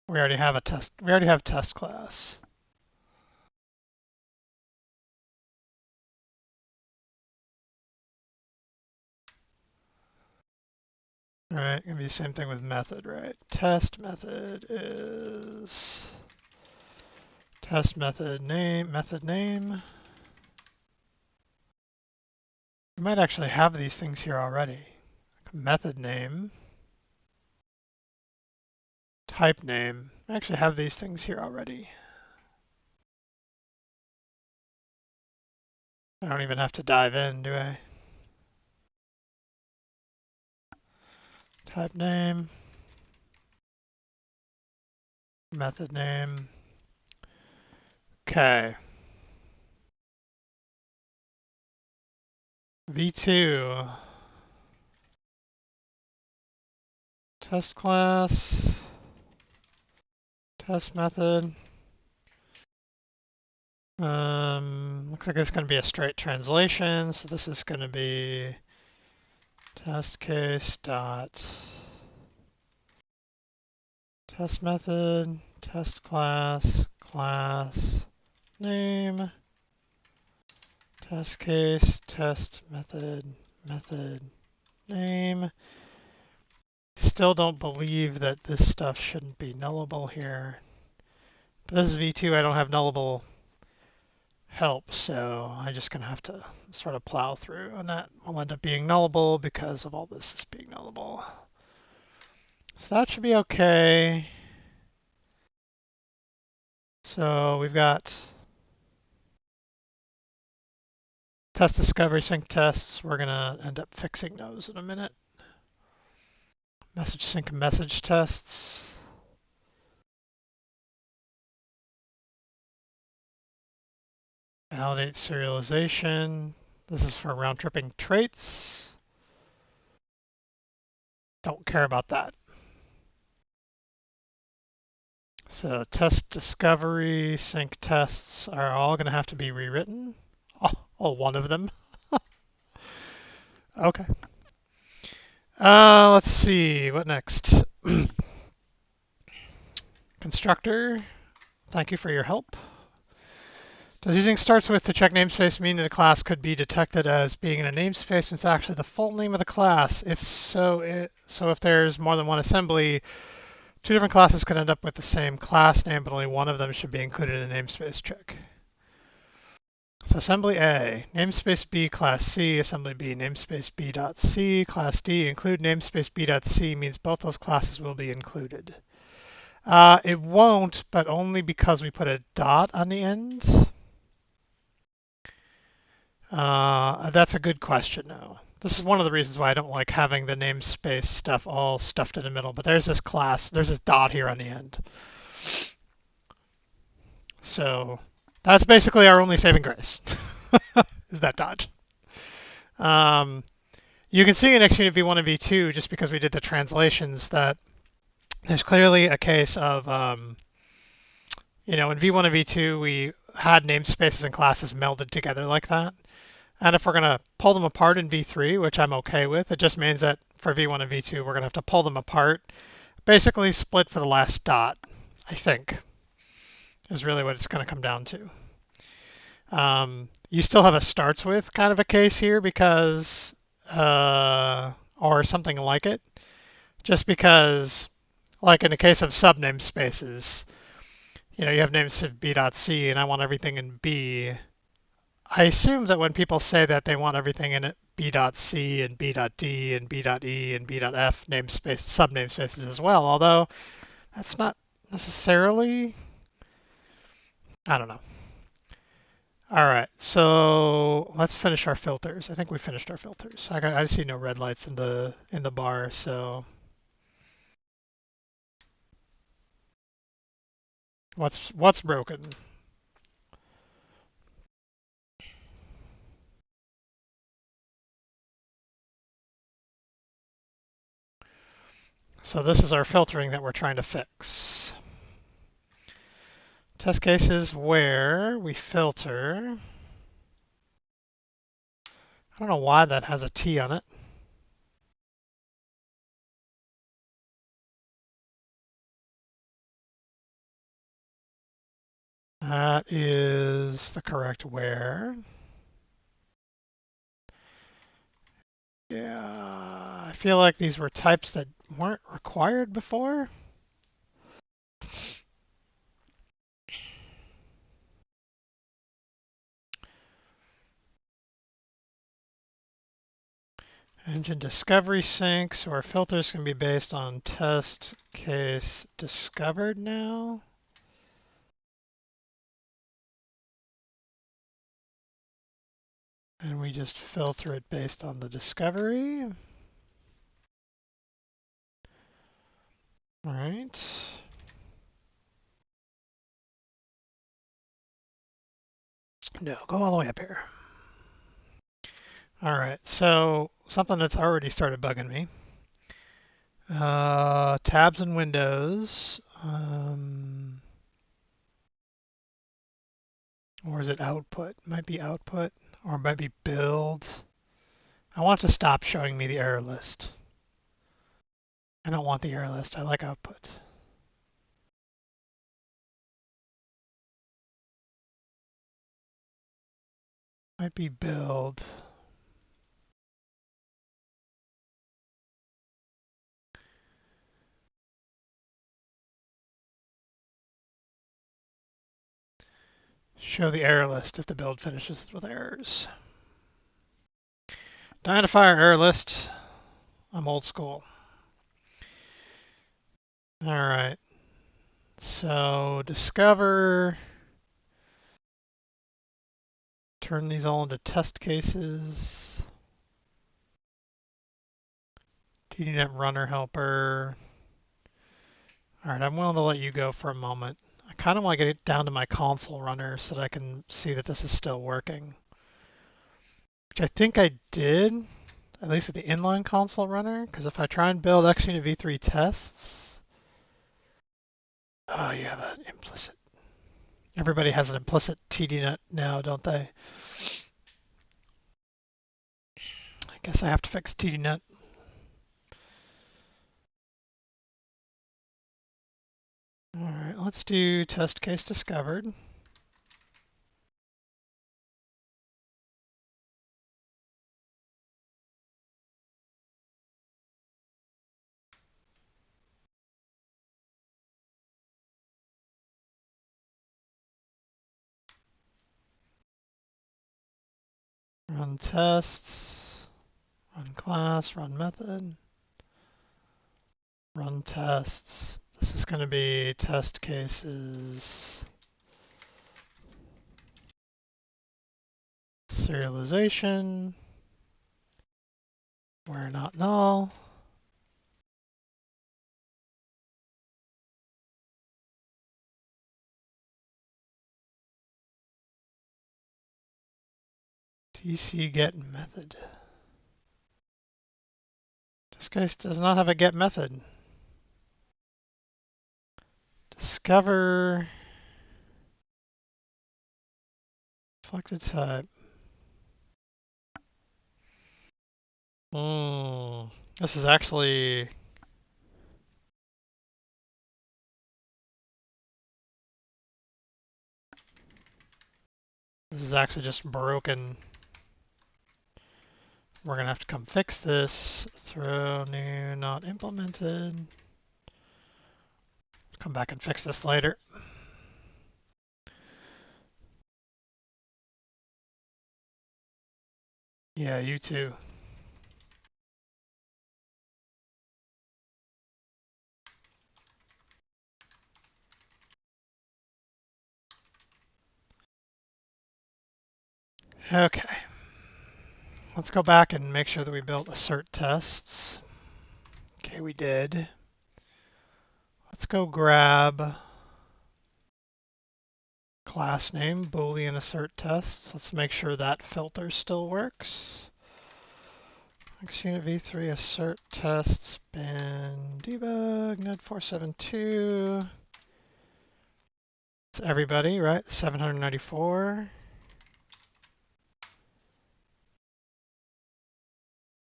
We already have a test. We already have test class. All right, gonna be the same thing with method, right? Test method is test method name, method name. We might actually have these things here already. Method name, type name. I actually have these things here already. I don't even have to dive in, do I? Type name, method name. Okay. V2. Test class. Test method. Looks like it's going to be a straight translation. So this is going to be test case dot test method, test class, class name, test case, test method, method name. Still don't believe that this stuff shouldn't be nullable here. But this is V2, I don't have nullable help, so I'm just going to have to sort of plow through, and that will end up being nullable because of all this is being nullable. So that should be okay. So we've got test discovery sync tests. We're going to end up fixing those in a minute. Message sync and message tests. Validate serialization. This is for round tripping traits. Don't care about that. So test discovery sync tests are all going to have to be rewritten. Oh, one of them. Okay. Let's see. What next? Constructor. Thank you for your help. Does using starts with to check namespace mean that a class could be detected as being in a namespace when it's actually the full name of the class? If so, if there's more than one assembly, two different classes could end up with the same class name, but only one of them should be included in a namespace check. So assembly A, namespace B, class C, assembly B, namespace B.C, class D, include namespace B.C means both those classes will be included. It won't, but only because we put a dot on the end. That's a good question now. This is one of the reasons why I don't like having the namespace stuff all stuffed in the middle, but there's this class, there's this dot here on the end. So that's basically our only saving grace, is that dodge. Um, you can see in XUnit v1 and v2, just because we did the translations, that there's clearly a case of, in v1 and v2, we had namespaces and classes melded together like that. And if we're going to pull them apart in v3, which I'm okay with, it just means that for v1 and v2, we're going to have to pull them apart, basically split for the last dot, I think, is really what it's going to come down to. You still have a starts with kind of a case here because, or something like it, just because, like in the case of subname spaces, you have names of b.c and I want everything in b. I assume that when people say that they want everything in b.c and b.d and b.e and b.f namespace, subname spaces as well, although that's not necessarily, I don't know. All right, so let's finish our filters. I think we finished our filters. I see no red lights in the bar, so what's broken? So this is our filtering that we're trying to fix. Test cases where we filter. I don't know why that has a T on it. That is the correct where. Yeah, I feel like these were types that weren't required before. Engine discovery sync, so our filters can be based on test case discovered now. And we just filter it based on the discovery. All right. No, go all the way up here. All right, so something that's already started bugging me. Tabs and windows. Or is it output? It might be output, or it might be build. I want to stop showing me the error list. I don't want the error list. I like output. Might be build. Show the error list if the build finishes with errors. Identifier error list. I'm old school. All right. So discover. Turn these all into test cases. TDNet runner helper. All right, I'm willing to let you go for a moment. I kind of want to get it down to my console runner so that I can see that this is still working. Which I think I did, at least with the inline console runner, because if I try and build XUnit v3 tests, oh, you have an implicit. Everybody has an implicit TDNet now, don't they? I guess I have to fix TDNet. All right, let's do test case discovered. Run tests, run class, run method, run tests. This is going to be test cases, serialization, where not null. DC get method. This guy does not have a get method. Discover selected type. This is actually just broken. We're gonna have to come fix this. Throw new not implemented. Come back and fix this later. Yeah, you too. Okay. Let's go back and make sure that we built assert tests. Okay, we did. Let's go grab class name, Boolean assert tests. Let's make sure that filter still works. XUnit v3 assert tests bin debug ned472. It's everybody, right? 794.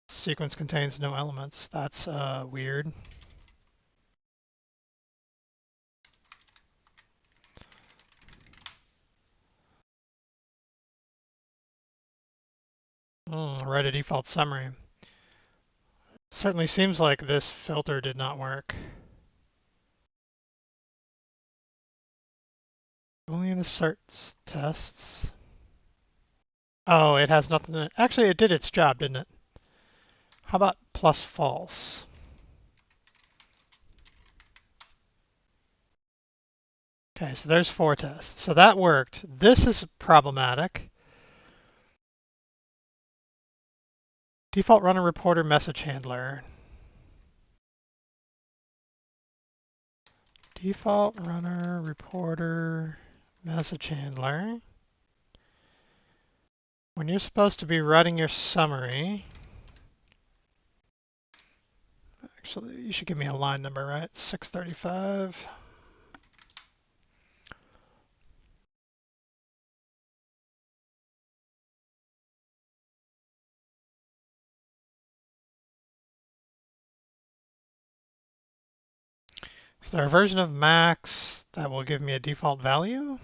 Sequence contains no elements. That's weird. Write a default summary. It certainly seems like this filter did not work. Boolean asserts tests. Oh, it has nothing in it. Actually, it did its job, didn't it? How about plus false? Okay, so there's 4 tests. So that worked. This is problematic. Default runner reporter message handler. Default runner reporter message handler. When you're supposed to be writing your summary, actually, you should give me a line number, right? 635. Is there a version of Max that will give me a default value?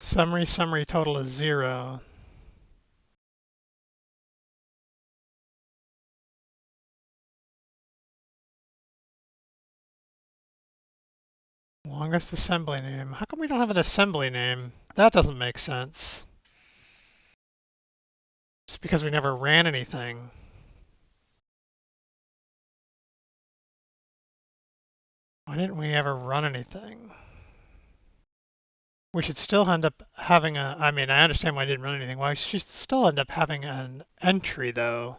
Summary total is 0. Longest assembly name. How come we don't have an assembly name? That doesn't make sense. Just because we never ran anything. Why didn't we ever run anything? We should still end up having a, I mean, I understand why I didn't run anything. Why should still end up having an entry though?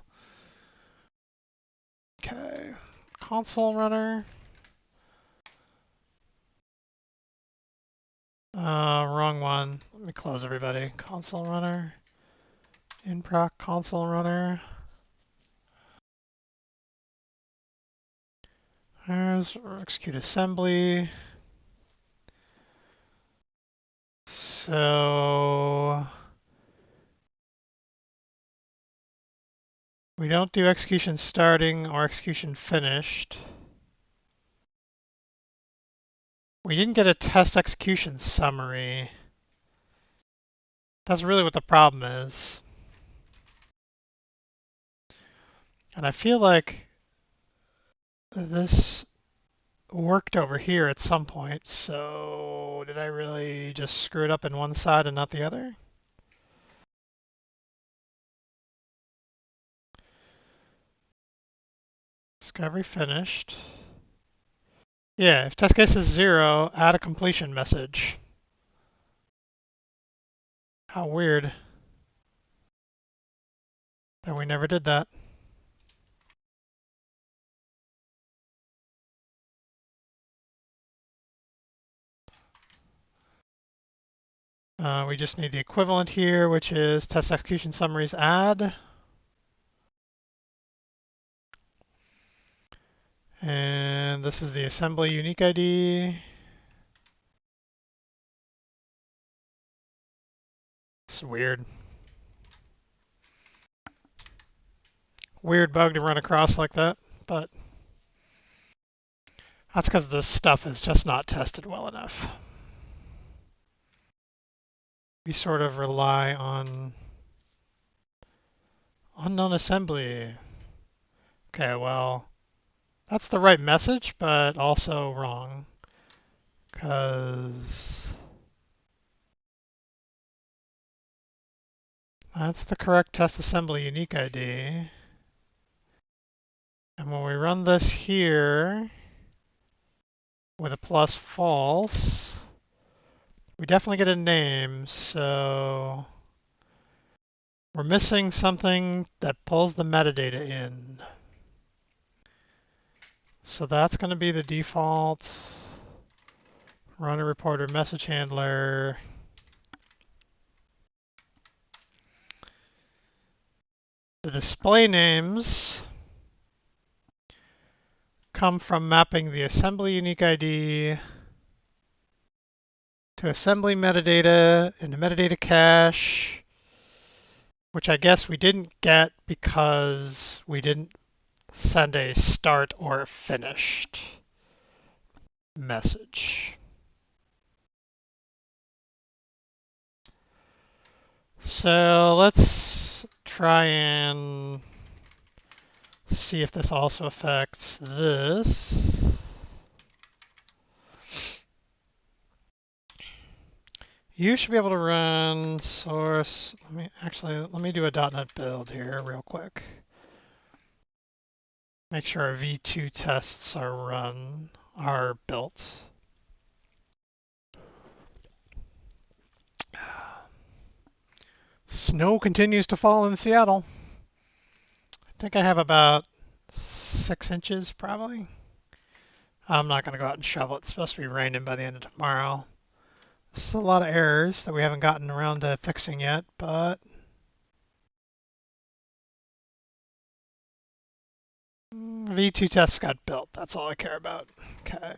Okay, console runner. Wrong one. Let me close everybody. Console runner. Inproc console runner. There's execute assembly. So we don't do execution starting or execution finished. We didn't get a test execution summary. That's really what the problem is. And I feel like this worked over here at some point, so did I really just screw it up in one side and not the other? Discovery finished. Yeah, if test case is 0, add a completion message. How weird that we never did that. We just need the equivalent here, which is test execution summaries add. And this is the assembly unique ID. It's weird. Weird bug to run across like that, but that's because this stuff is just not tested well enough. We sort of rely on unknown assembly. Okay, well, that's the right message, but also wrong. Because that's the correct test assembly unique ID. And when we run this here with a plus false, we definitely get a name. So we're missing something that pulls the metadata in. So that's going to be the default runner reporter message handler. The display names come from mapping the assembly unique ID to assembly metadata in the metadata cache, which I guess we didn't get because we didn't send a start or finished message. So let's try and see if this also affects this. You should be able to run source. Let me do a .NET build here real quick. Make sure our v2 tests are built. Snow continues to fall in Seattle. I think I have about 6 inches probably. I'm not going to go out and shovel it. It's supposed to be raining by the end of tomorrow. This is a lot of errors that we haven't gotten around to fixing yet, but v2 tests got built. That's all I care about. Okay.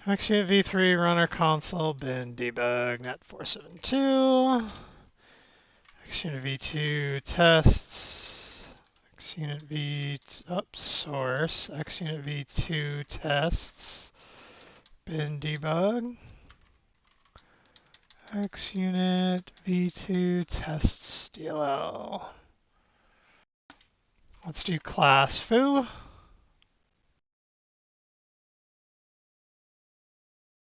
XUnit v3 runner console bin debug net472. XUnit v2 tests. XUnit v source. XUnit v2 tests. Bin debug. XUnit v2 tests DLL. Let's do class foo.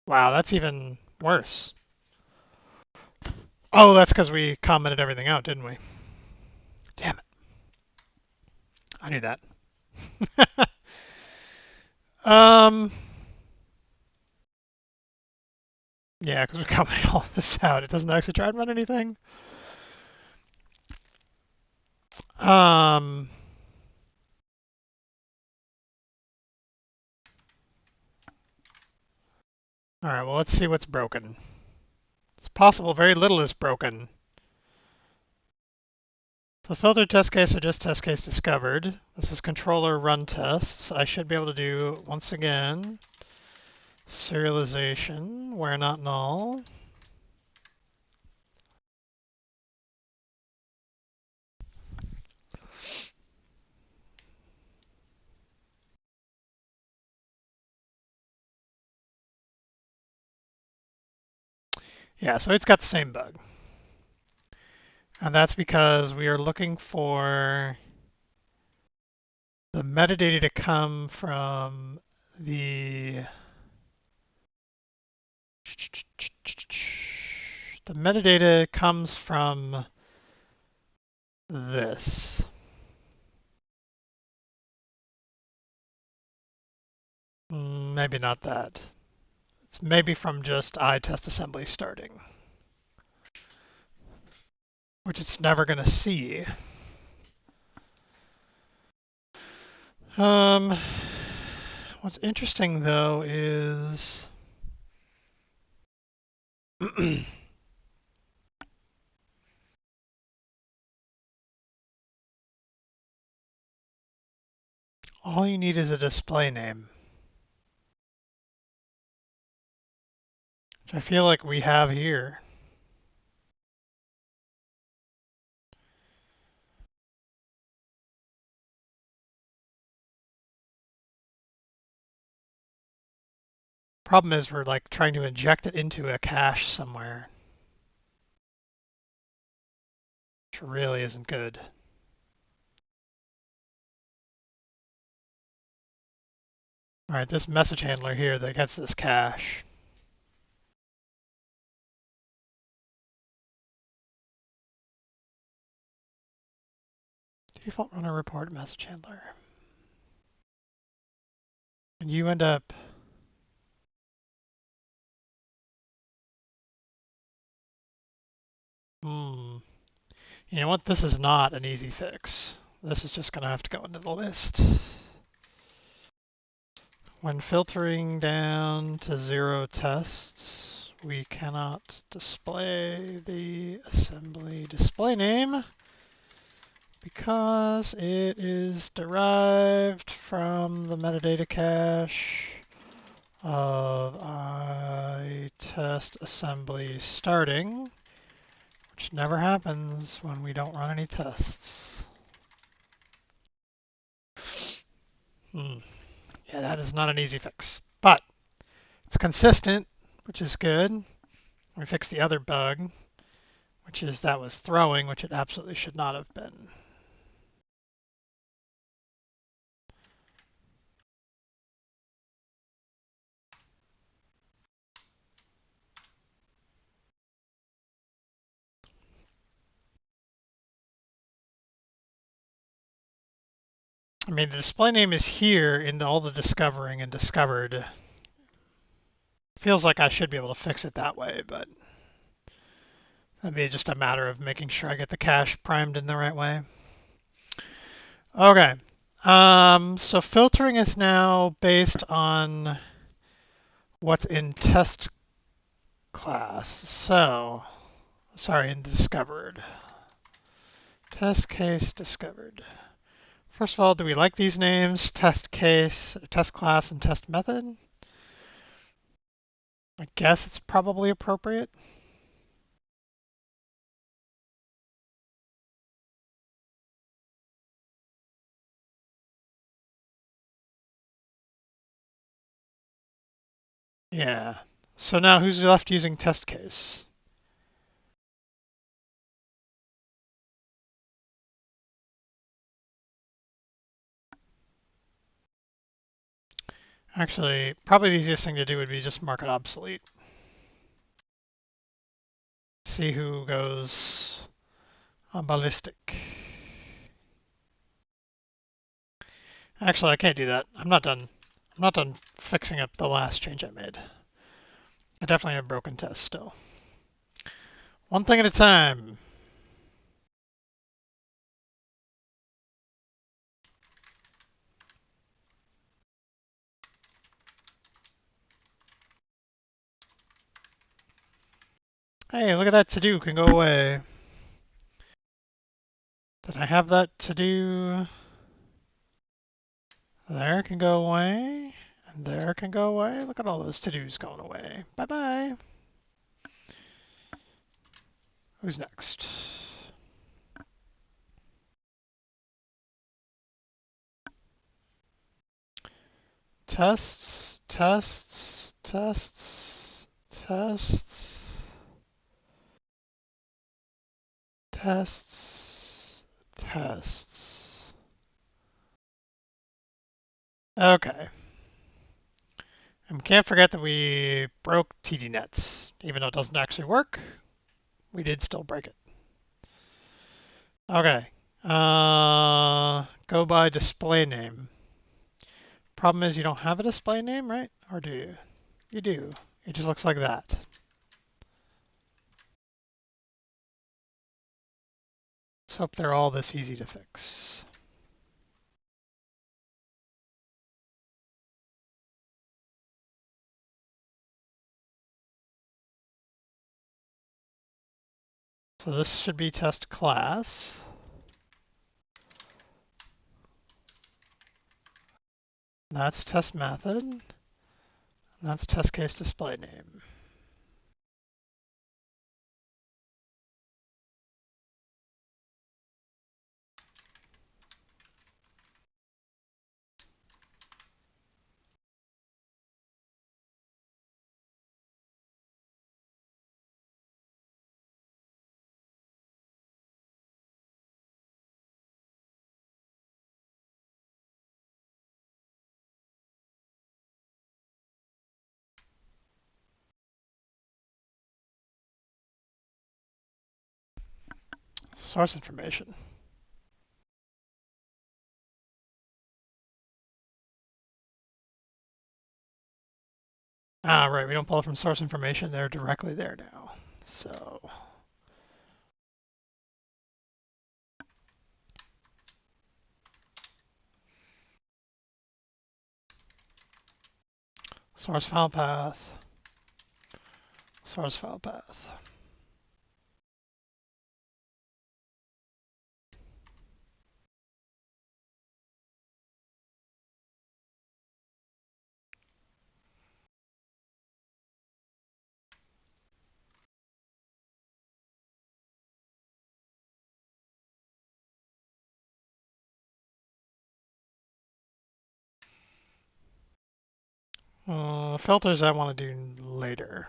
Wow, that's even worse. Oh, that's because we commented everything out, didn't we? Damn it. I knew that. Yeah, because we commented all this out. It doesn't actually try and run anything. All right, well, let's see what's broken. It's possible very little is broken. So filtered test case or just test case discovered. This is controller run tests. I should be able to do, once again, serialization, where not null. Yeah, so it's got the same bug. And that's because we are looking for the metadata to come from the metadata comes from this. Maybe not that. It's maybe from just iTestAssembly starting, which it's never going to see. What's interesting though is all you need is a display name, which I feel like we have here. Problem is we're like trying to inject it into a cache somewhere, which really isn't good. All right, this message handler here that gets this cache. Default runner report message handler. And you end up you know what? This is not an easy fix. This is just going to have to go into the list. When filtering down to 0 tests, we cannot display the assembly display name because it is derived from the metadata cache of iTestAssembly starting, which never happens when we don't run any tests. Yeah, that is not an easy fix, but it's consistent, which is good. We fixed the other bug, which is that was throwing, which it absolutely should not have been. I mean, the display name is here in all the discovering and discovered. Feels like I should be able to fix it that way, but that'd be just a matter of making sure I get the cache primed in the right way. Okay. So filtering is now based on what's in test class. So, sorry, in discovered. Test case discovered. First of all, do we like these names? Test case, test class, and test method? I guess it's probably appropriate. Yeah. So now who's left using test case? Actually, probably the easiest thing to do would be just mark it obsolete. See who goes ballistic. Actually, I can't do that. I'm not done fixing up the last change I made. I definitely have broken tests still. One thing at a time. Hey, look at that to-do can go away. Did I have that to-do? There can go away, and there can go away. Look at all those to-dos going away. Bye-bye. Who's next? Tests, tests, tests, tests, tests, tests. Okay. And we can't forget that we broke TDNets. Even though it doesn't actually work, we did still break it. Okay. Go by display name. problem is you don't have a display name, right? Or do you? You do. It just looks like that. Let's hope they're all this easy to fix. So this should be test class. That's test method. And that's test case display name. Source information. Ah, right, we don't pull it from source information. They're directly there now. So source file path, source file path. Filters I want to do later.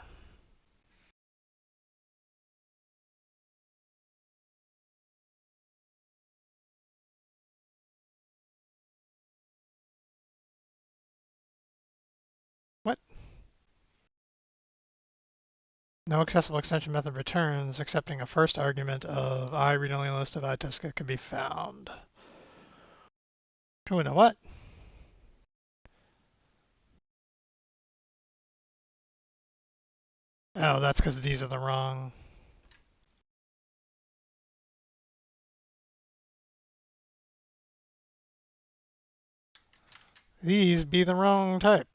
What? No accessible extension method returns accepting a first argument of I read-only list of iTest that can be found. Oh, no what? Oh, that's because these are the wrong. These be the wrong type.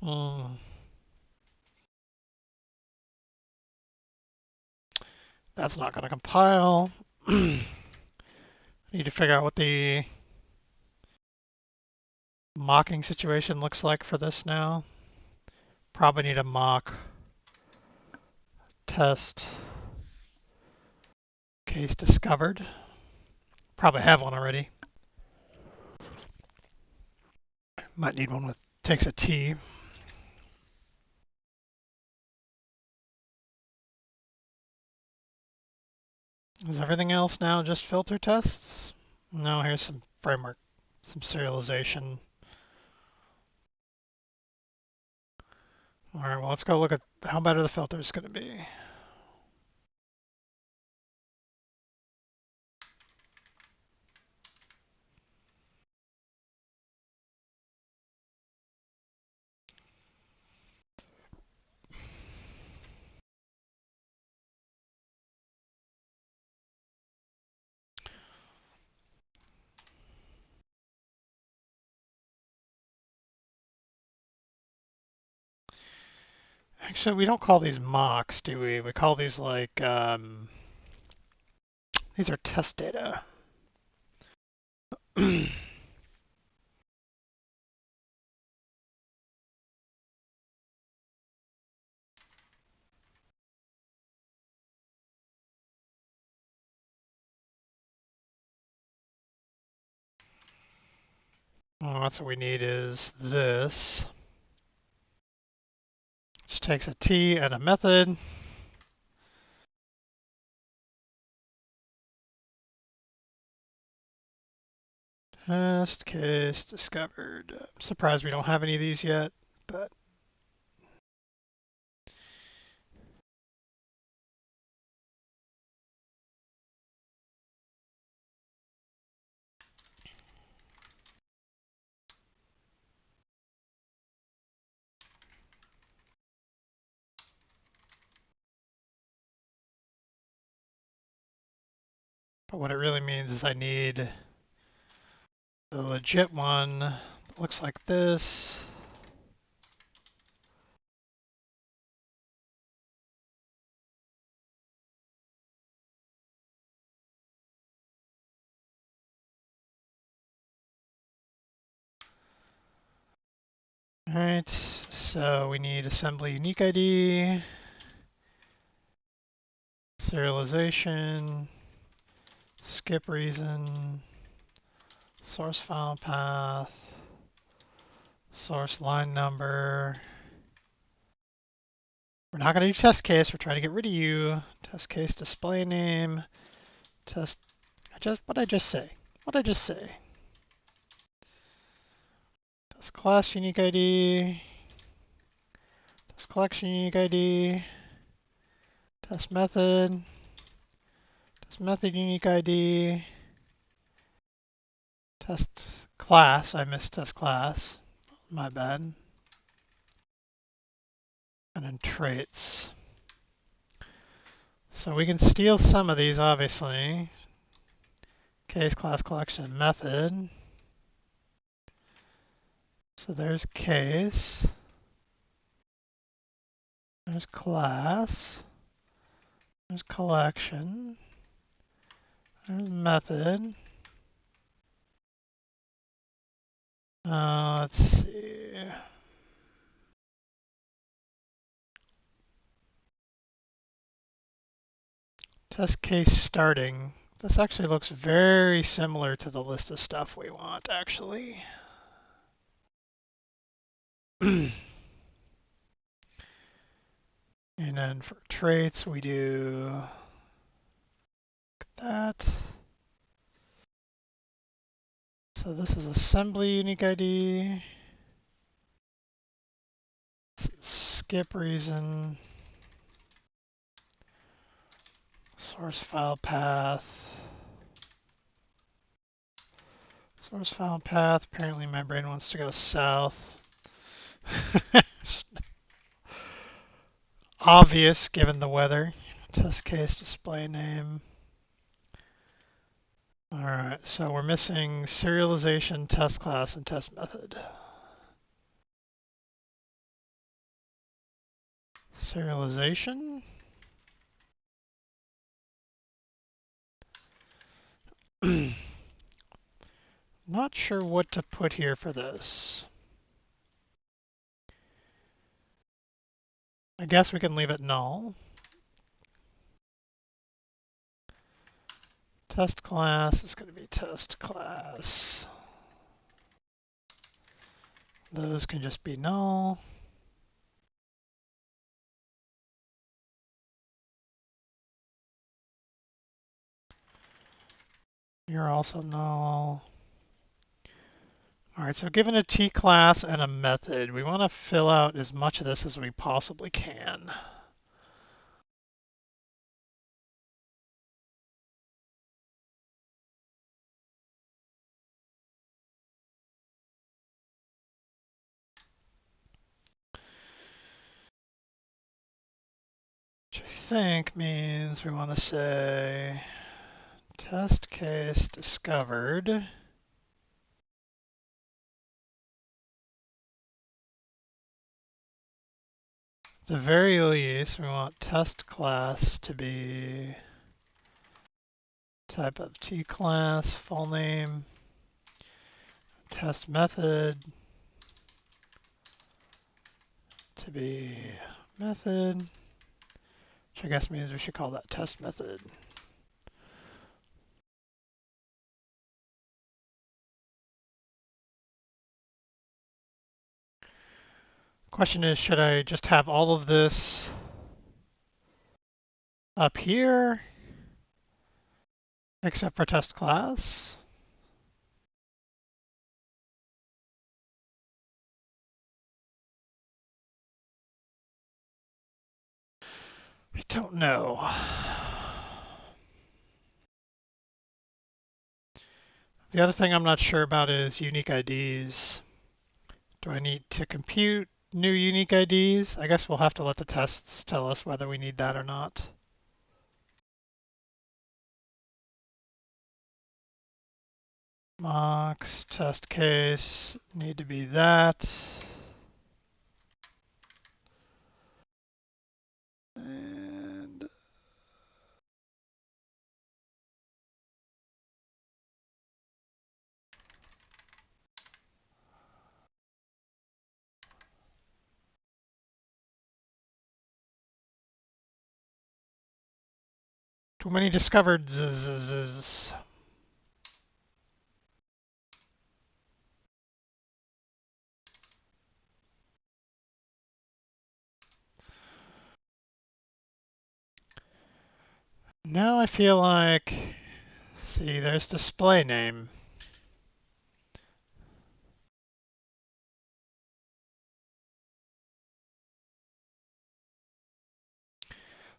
Mm. That's not going to compile. Need to figure out what the mocking situation looks like for this now. Probably need a mock test case discovered. Probably have one already. Might need one with takes a T. Is everything else now just filter tests? No, here's some framework, some serialization. All right, well, let's go look at how better the filter is going to be. Actually, we don't call these mocks, do we? We call these like, these are test data. Well, that's what we need is this. Which takes a T and a method. Test case discovered. I'm surprised we don't have any of these yet, but what it really means is I need the legit one that looks like this. Alright, so we need assembly unique ID, serialization, skip reason, source file path, source line number. We're not going to do test case, we're trying to get rid of you. Test case display name, test, what did I just say? What did I just say? Test class unique ID, test collection unique ID, test method unique ID, test class, I missed test class, my bad. And then traits. So we can steal some of these, obviously. Case, class, collection, method. So there's case. There's class. There's collection. There's method. Let's see. Test case starting. This actually looks very similar to the list of stuff we want, actually. And then for traits, we do that. So this is assembly unique ID. Skip reason. Source file path. Source file path. Apparently my brain wants to go south. Obvious given the weather. Test case display name. Alright, so we're missing serialization, test class, and test method. Serialization. Not sure what to put here for this. I guess we can leave it null. Test class is going to be test class. Those can just be null. You're also null. All right, so given a T class and a method, we want to fill out as much of this as we possibly can. Which I think means we want to say test case discovered. At the very least, we want test class to be type of T class, full name, test method to be method, which I guess means we should call that test method. Question is, should I just have all of this up here, except for test class? don't know. The other thing I'm not sure about is unique IDs. Do I need to compute new unique IDs? I guess we'll have to let the tests tell us whether we need that or not. Mocks, test case, need to be that. And too many discovered zzz. Now I feel like, see, there's display name.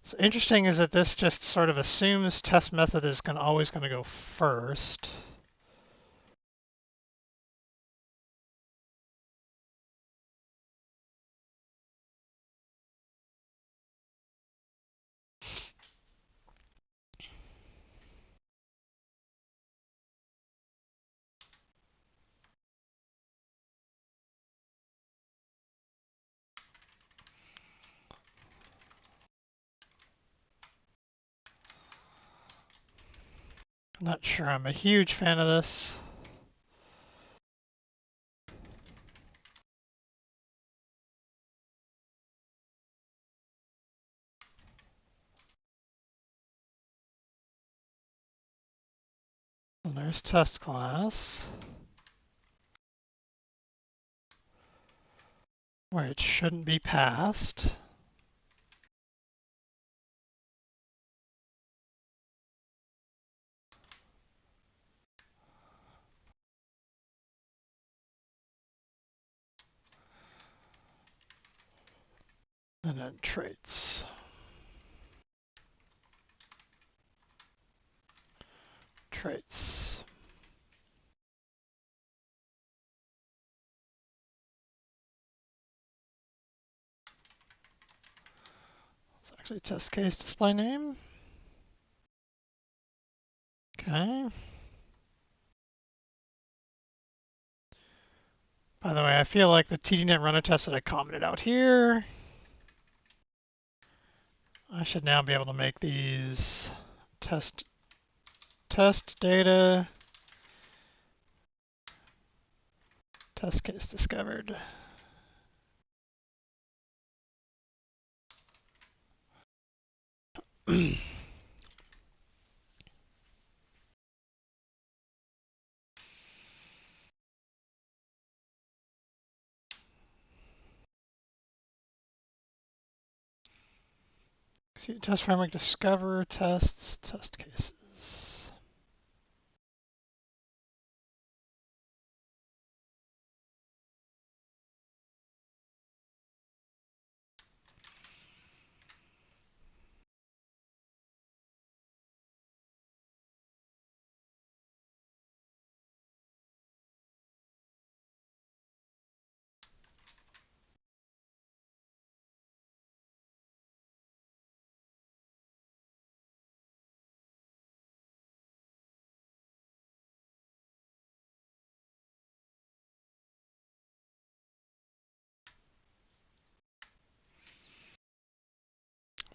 So interesting is that this just sort of assumes test method is always going to go first. I'm not sure I'm a huge fan of this. And there's test class, where it shouldn't be passed. And then traits. Traits. It's actually test case display name. Okay. By the way, I feel like the TDNet runner test that I commented out here, I should now be able to make these test data, test case discovered. See, test framework discover tests, test cases.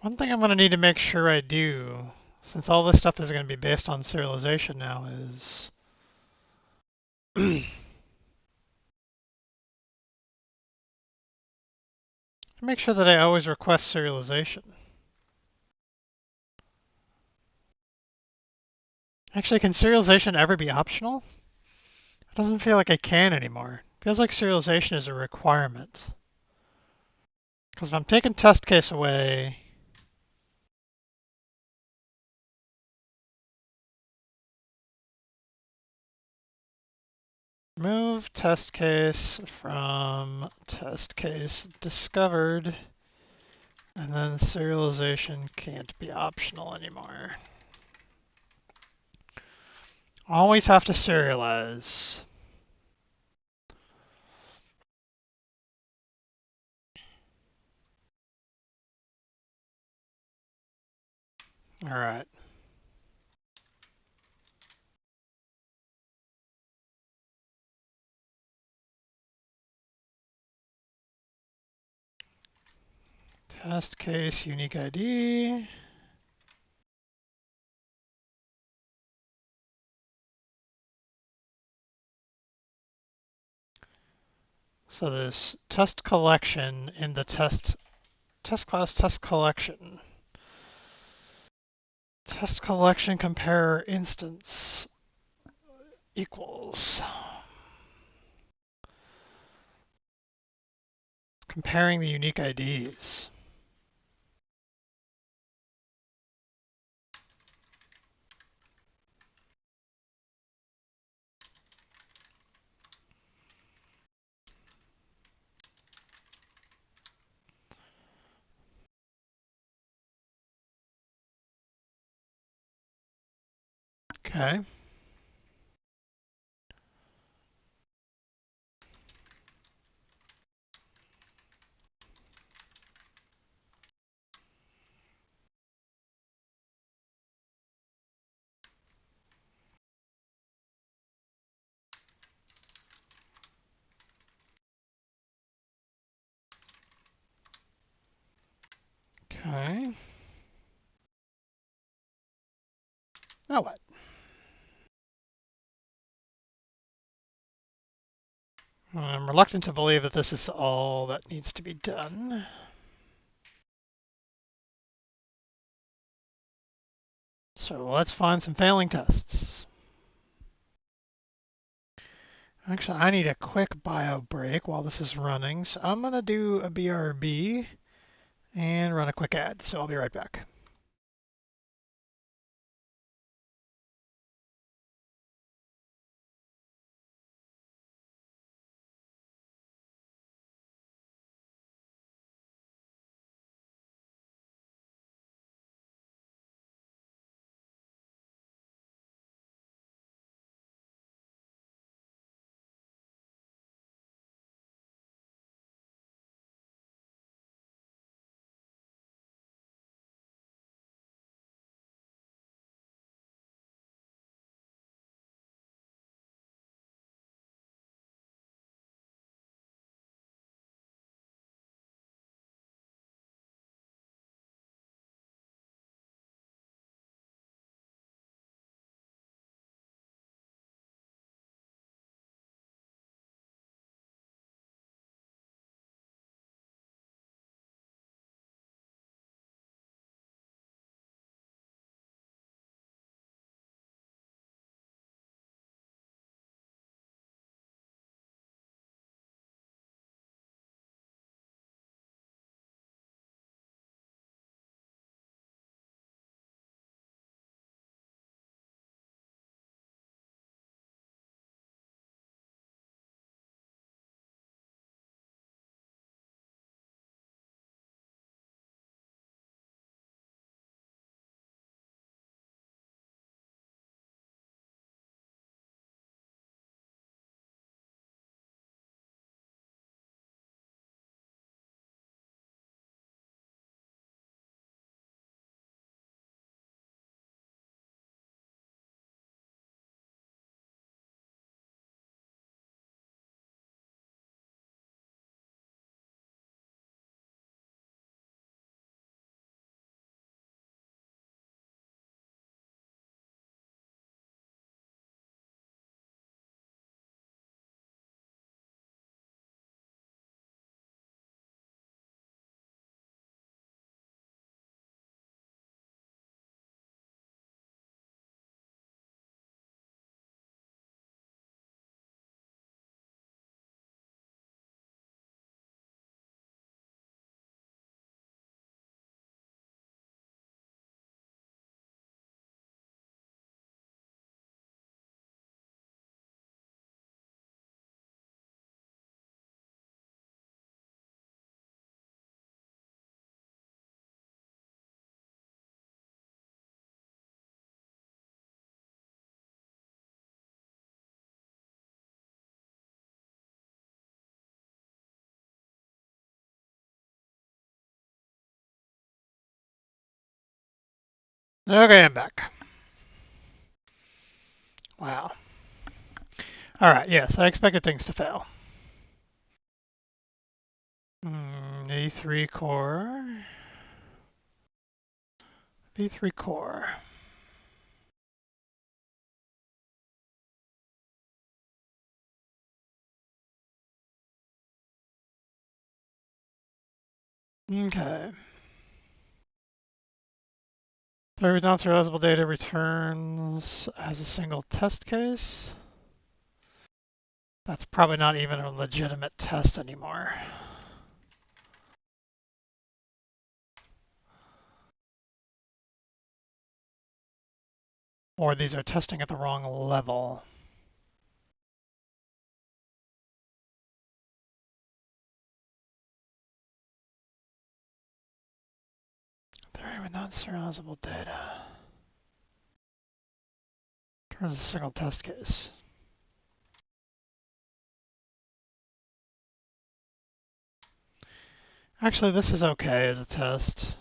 One thing I'm going to need to make sure I do, since all this stuff is going to be based on serialization now, is make sure that I always request serialization. Actually, can serialization ever be optional? It doesn't feel like it can anymore. It feels like serialization is a requirement. Because if I'm taking test case away, move test case from test case discovered And then serialization can't be optional anymore. Always have to serialize. All right. Test case unique ID. So this test collection in the test class test collection. Test collection compare instance equals. Comparing the unique IDs. Okay. Okay. Now what? I'm reluctant to believe that this is all that needs to be done. So let's find some failing tests. Actually, I need a quick bio break while this is running, so I'm going to do a BRB and run a quick ad, so I'll be right back. Okay, I'm back. Wow. All right, yes, I expected things to fail. A3 core. B3 core. Okay. Third non-serializable data returns as a single test case. That's probably not even a legitimate test anymore. Or these are testing at the wrong level. They're with non-serializable data. Turns a single test case. Actually, this is okay as a test.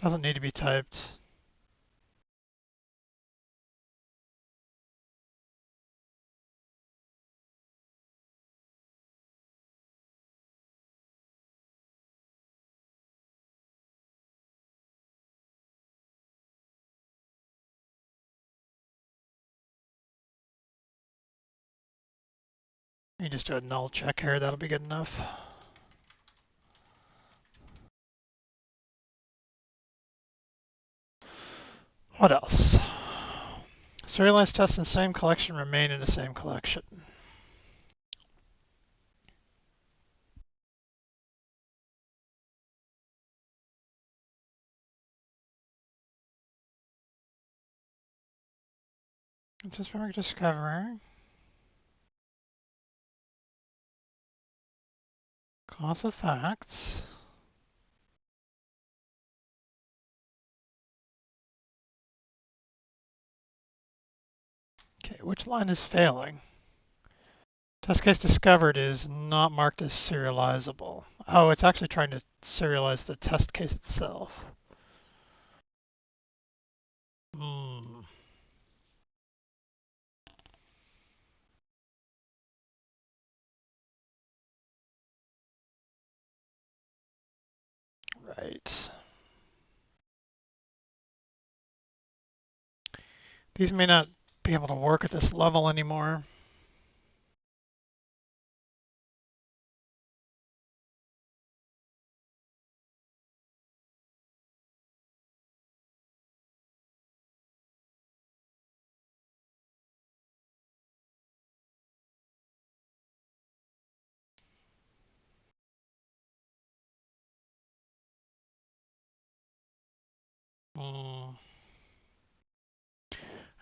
Doesn't need to be typed. You can just do a null check here, that'll be good enough. What else? Serialized tests in the same collection remain in the same collection. Just remember discover. Clause with facts. Okay, which line is failing? Test case discovered is not marked as serializable. Oh, it's actually trying to serialize the test case itself. Hmm. Right. These may not be able to work at this level anymore. Hmm.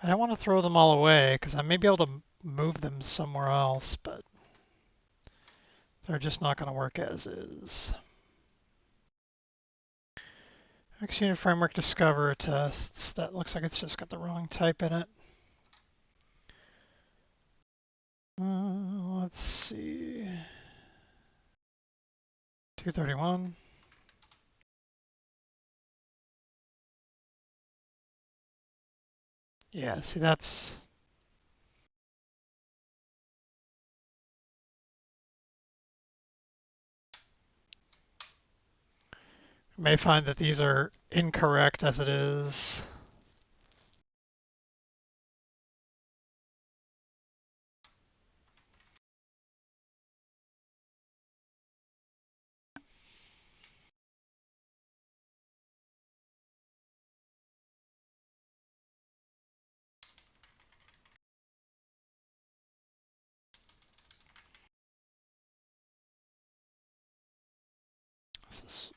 I don't want to throw them all away because I may be able to move them somewhere else, but they're just not going to work as is. XUnit framework discover tests. That looks like it's just got the wrong type in it. Let's see. 231. Yeah, see that's... You may find that these are incorrect as it is. This is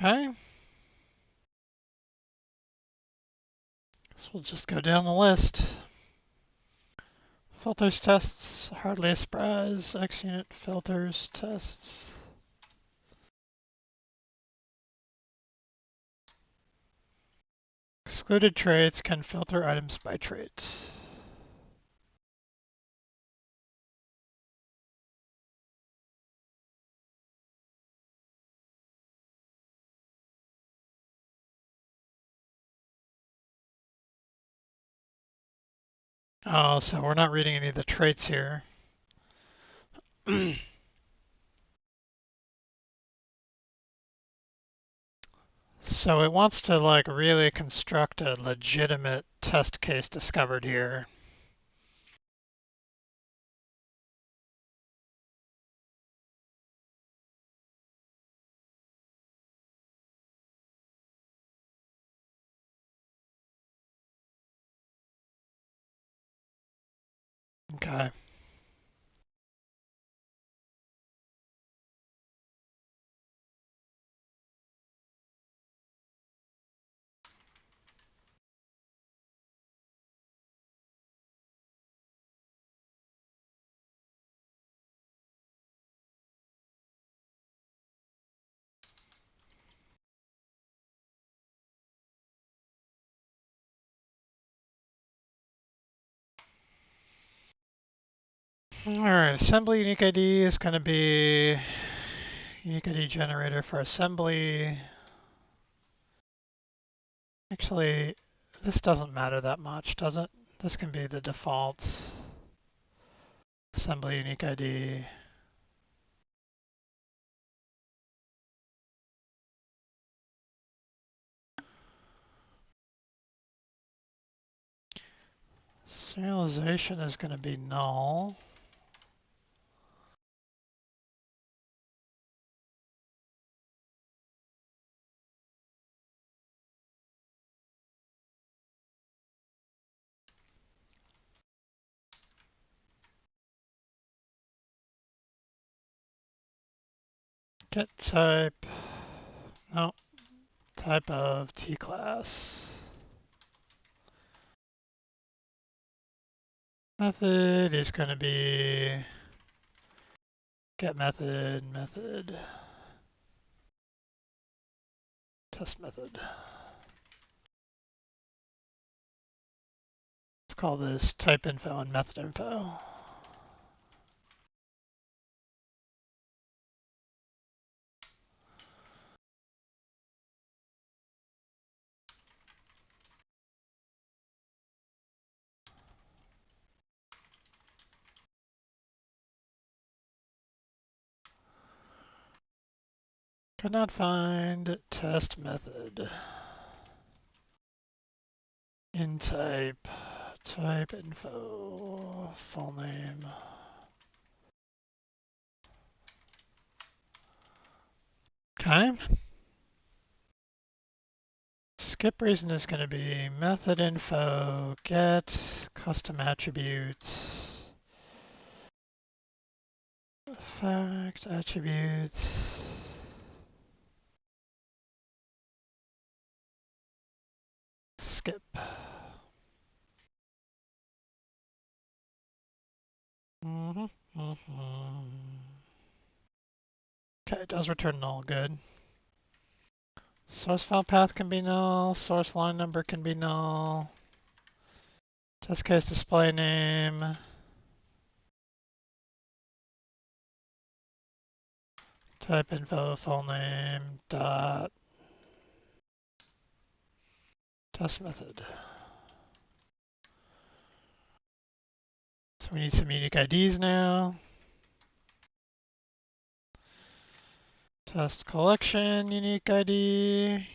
Okay. So we'll just go down the list. Filters tests, hardly a surprise. XUnit filters tests. Excluded traits can filter items by trait. Oh, so we're not reading any of the traits here. So it wants to like really construct a legitimate test case discovered here. Okay. All right, assembly unique ID is going to be unique ID generator for assembly. Actually, this doesn't matter that much, does it? This can be the default assembly unique ID. Serialization is going to be null. Get type, no, type of T class. Method is going to be get method, test method. Let's call this type info and method info. Could not find test method. In type, type info, full name. Okay. Skip reason is going to be method info, get custom attributes, fact attributes. Skip. Okay, it does return null, good. Source file path can be null, source line number can be null, test case display name, type info, full name, dot, test method. So we need some unique IDs now. Test collection, unique ID.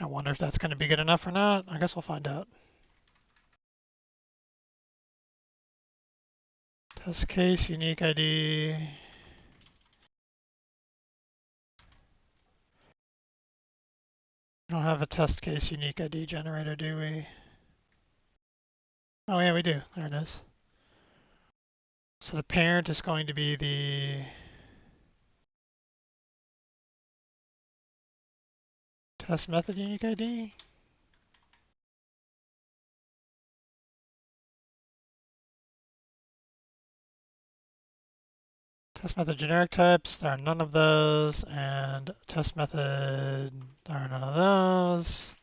I wonder if that's going to be good enough or not. I guess we'll find out. Test case, unique ID. We don't have a test case unique ID generator, do we? Oh yeah, we do. There it is. So the parent is going to be the test method unique ID. Test method generic types, there are none of those, and test method, there are none of those.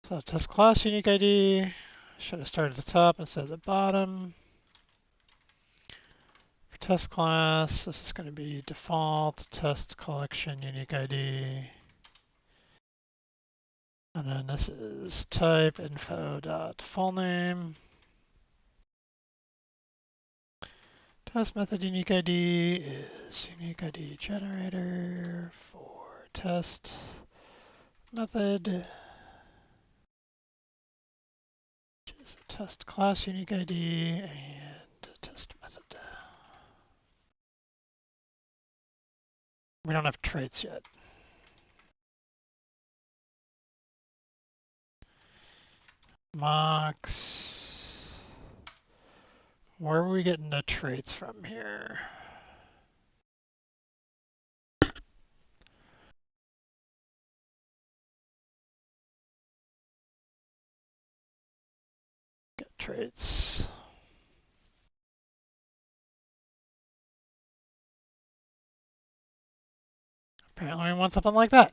So test class unique ID, should have started at the top instead of the bottom. For test class, this is going to be default test collection unique ID. And then this is type info.fullname. Test method unique ID is unique ID generator for test method, which is a test class unique ID and test method. We don't have traits yet. Mocks. Where are we getting the traits from here? Get traits. Apparently we want something like that.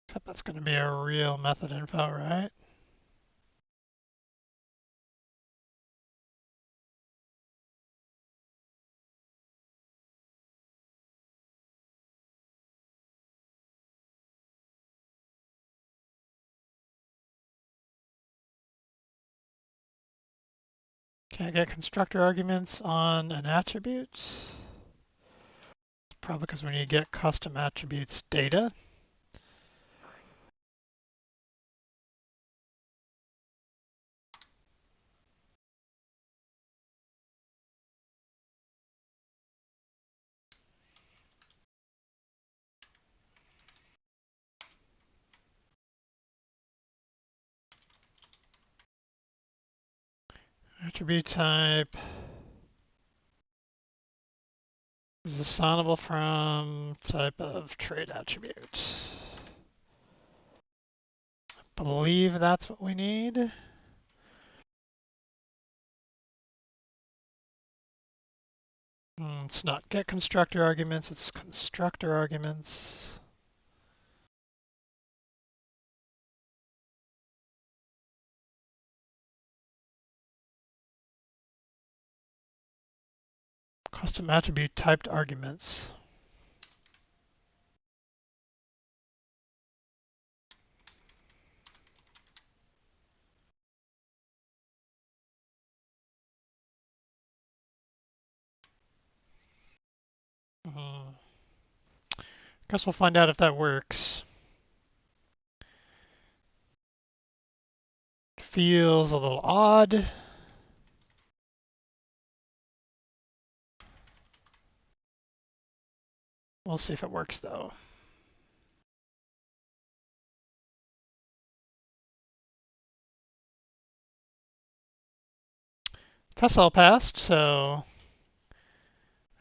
Except that's going to be a real method info, right? Can't get constructor arguments on an attribute. Probably because we need to get custom attributes data. Attribute type is assignable from type of trait attribute. I believe that's what we need. It's not get constructor arguments, it's constructor arguments. Custom attribute typed arguments. Guess we'll find out if that works. Feels a little odd. We'll see if it works though. Test all passed, so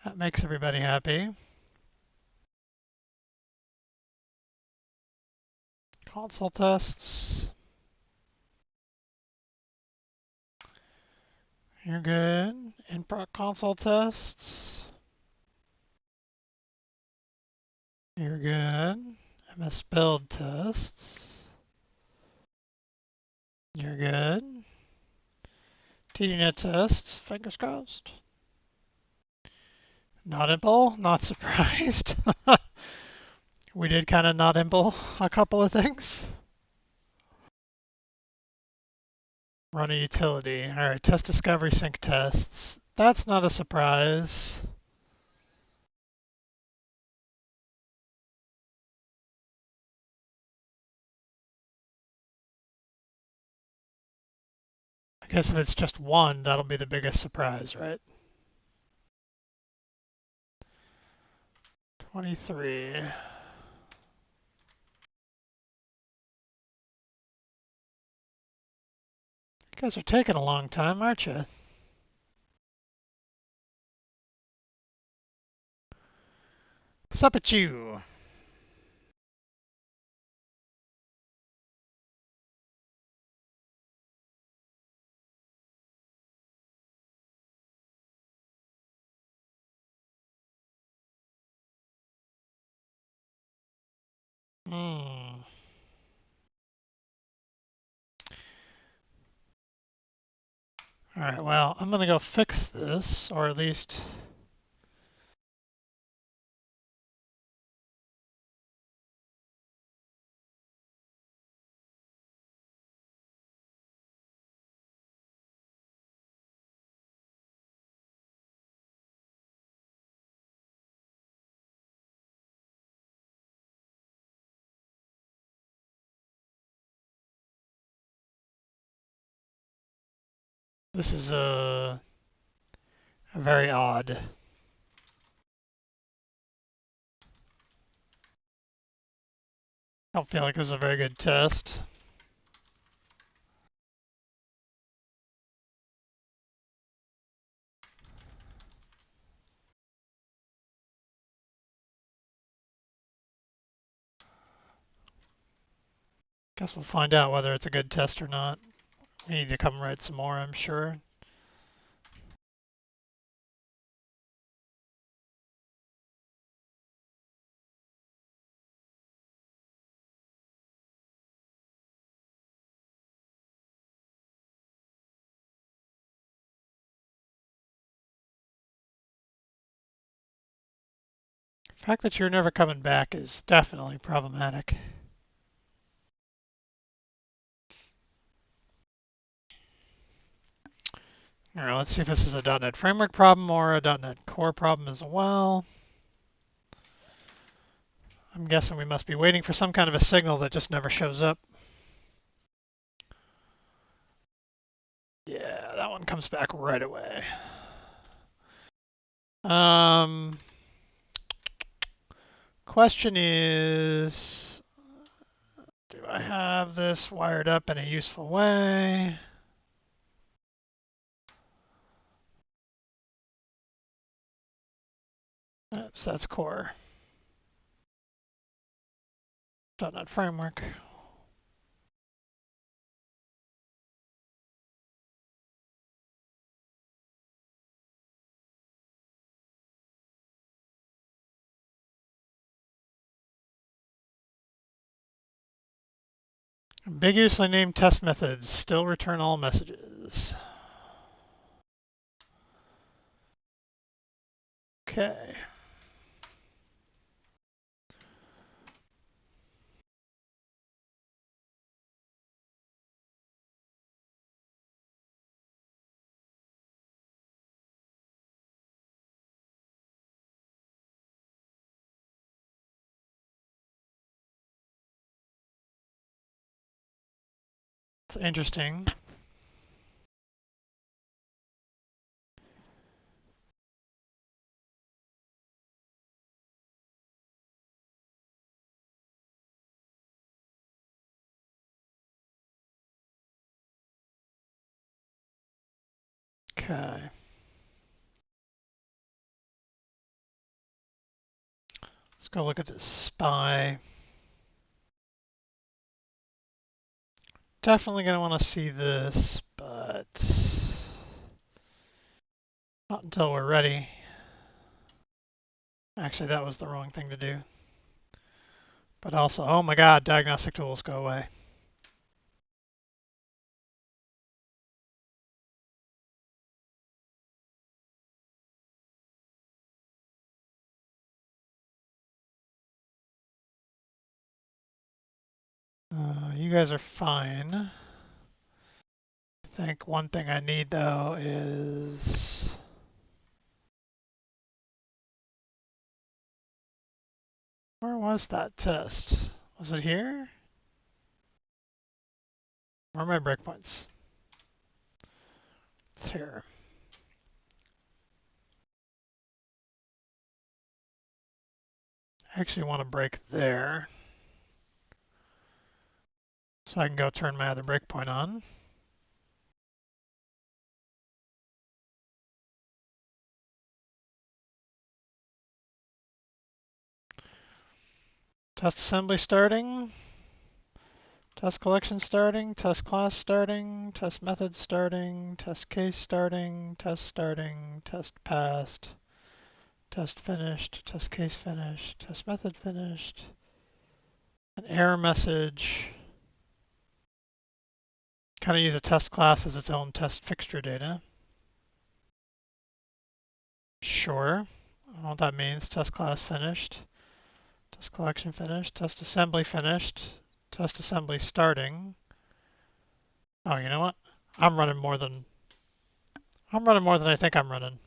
that makes everybody happy. Console tests. You're good. In-proc console tests. You're good. MS build tests. You're good. TDNet tests. Fingers crossed. Not impl. Not surprised. We did kind of not impl a couple of things. Run a utility. All right, test discovery sync tests. That's not a surprise. guess if it's just one, that'll be the biggest surprise, right? 23. You guys are taking a long time, aren't you? Sup at you. Hmm. All right, well, I'm going to go fix this, or at least... This is very odd. I don't feel like this is a very good test. Guess we'll find out whether it's a good test or not. We need to come write some more, I'm sure. The fact that you're never coming back is definitely problematic. All right, let's see if this is a .NET Framework problem or a .NET Core problem as well. I'm guessing we must be waiting for some kind of a signal that just never shows up. Yeah, that one comes back right away. Question is, do I have this wired up in a useful way? Oops, that's core. .NET Framework. Ambiguously named test methods still return all messages. Okay. It's interesting. Okay. Let's go look at this SPI. Definitely going to want to see this, but not until we're ready. Actually, that was the wrong thing to do. But also, oh my god, diagnostic tools, go away. You guys are fine. I think one thing I need though is... Where was that test? Was it here? Where are my breakpoints? width here. I actually want to break there. So I can go turn my other breakpoint on. Test assembly starting. Test collection starting. Test class starting. Test method starting. Test case starting. Test starting. Test passed. Test finished. Test case finished. Test method finished. An error message. Kind of use a test class as its own test fixture data. Sure. I don't know what that means. Test class finished. Test collection finished. Test assembly finished. Test assembly starting. Oh, you know what? I'm running more than I think I'm running.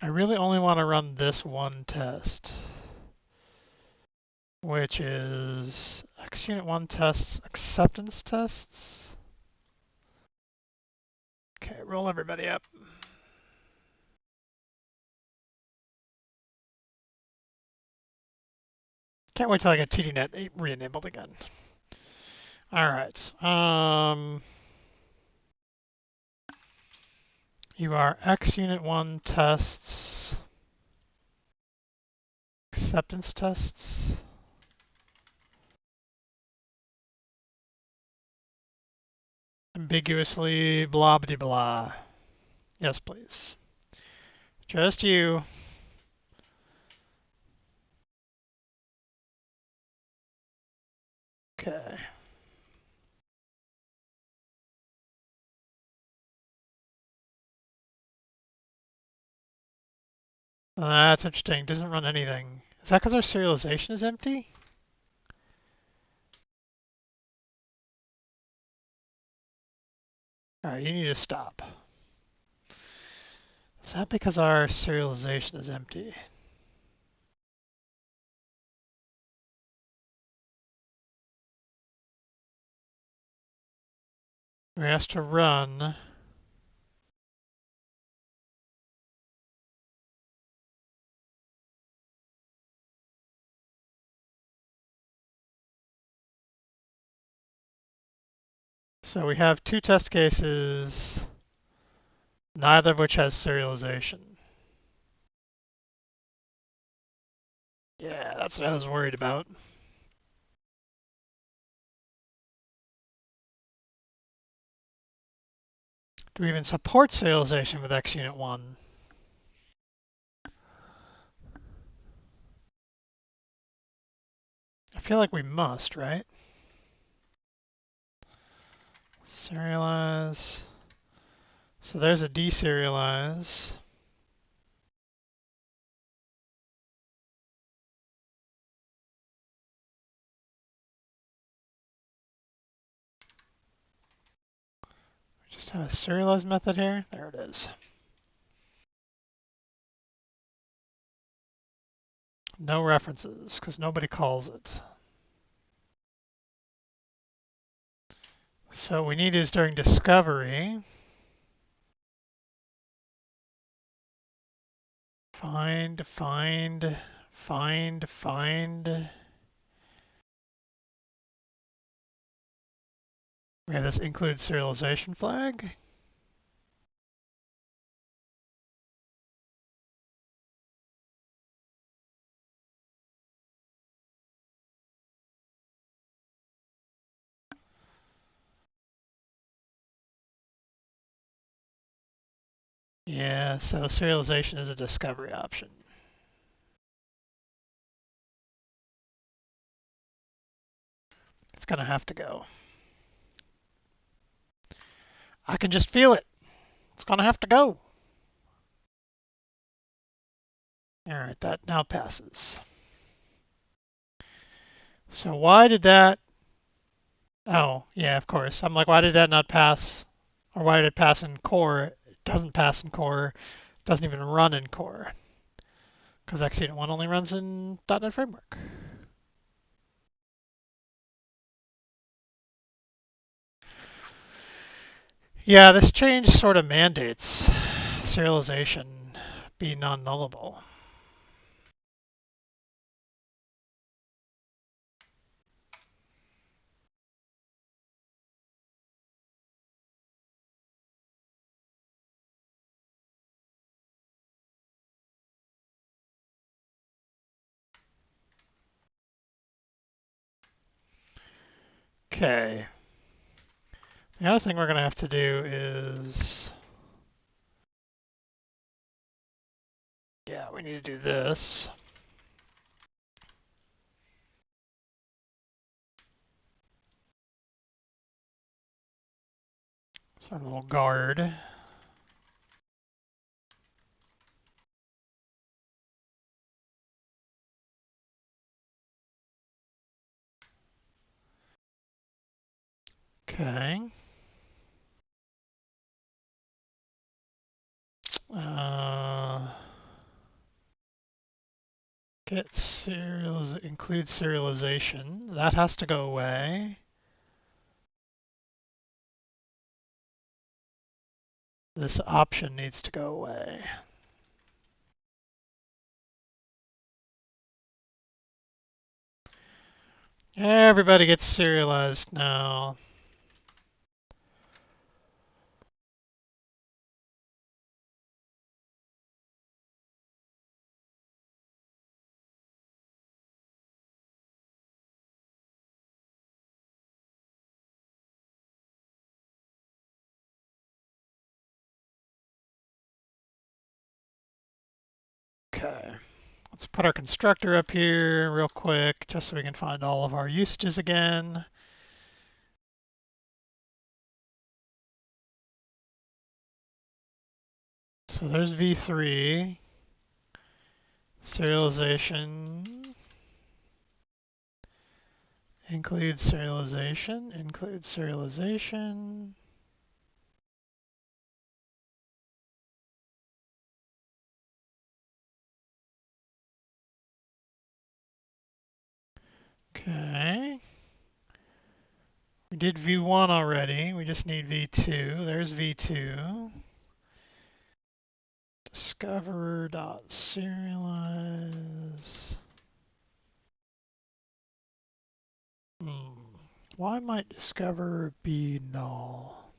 I really only want to run this one test, which is XUnit1 tests, acceptance tests. Okay, roll everybody up. Can't wait till I get TDNet re-enabled again. All right. You are XUnit1 tests, acceptance tests. Ambiguously blah blah blah. Yes, please. Just you. Okay. That's interesting. Doesn't run anything. Is that because our serialization is empty? Alright, you need to stop. Is that because our serialization is empty? We're asked to run. So we have two test cases, neither of which has serialization. Yeah, that's what I was worried about. Do we even support serialization with XUnit1? I feel like we must, right? Serialize. So there's a deserialize. We just have a serialize method here. There it is. No references, because nobody calls it. So what we need is during discovery, find. We have this include serialization flag. Yeah, so serialization is a discovery option. It's going to have to go. I can just feel it. It's going to have to go. All right, that now passes. So why did that? Oh, yeah, of course. I'm like, why did that not pass? Or why did it pass in core? It doesn't pass in core. It doesn't even run in core. Because XUnit1 only runs in .NET Framework. Yeah, this change sort of mandates serialization be non-nullable. Okay. The other thing we're going to have to do is, yeah, we need to do this. So our little guard. Okay. Include serialization. That has to go away. This option needs to go away. Everybody gets serialized now. Okay. Let's put our constructor up here real quick, just so we can find all of our usages again. So there's v3, serialization, include serialization, include serialization. Okay. We did v1 already. We just need v2. There's v2. Discover.serialize. Why might discover be null?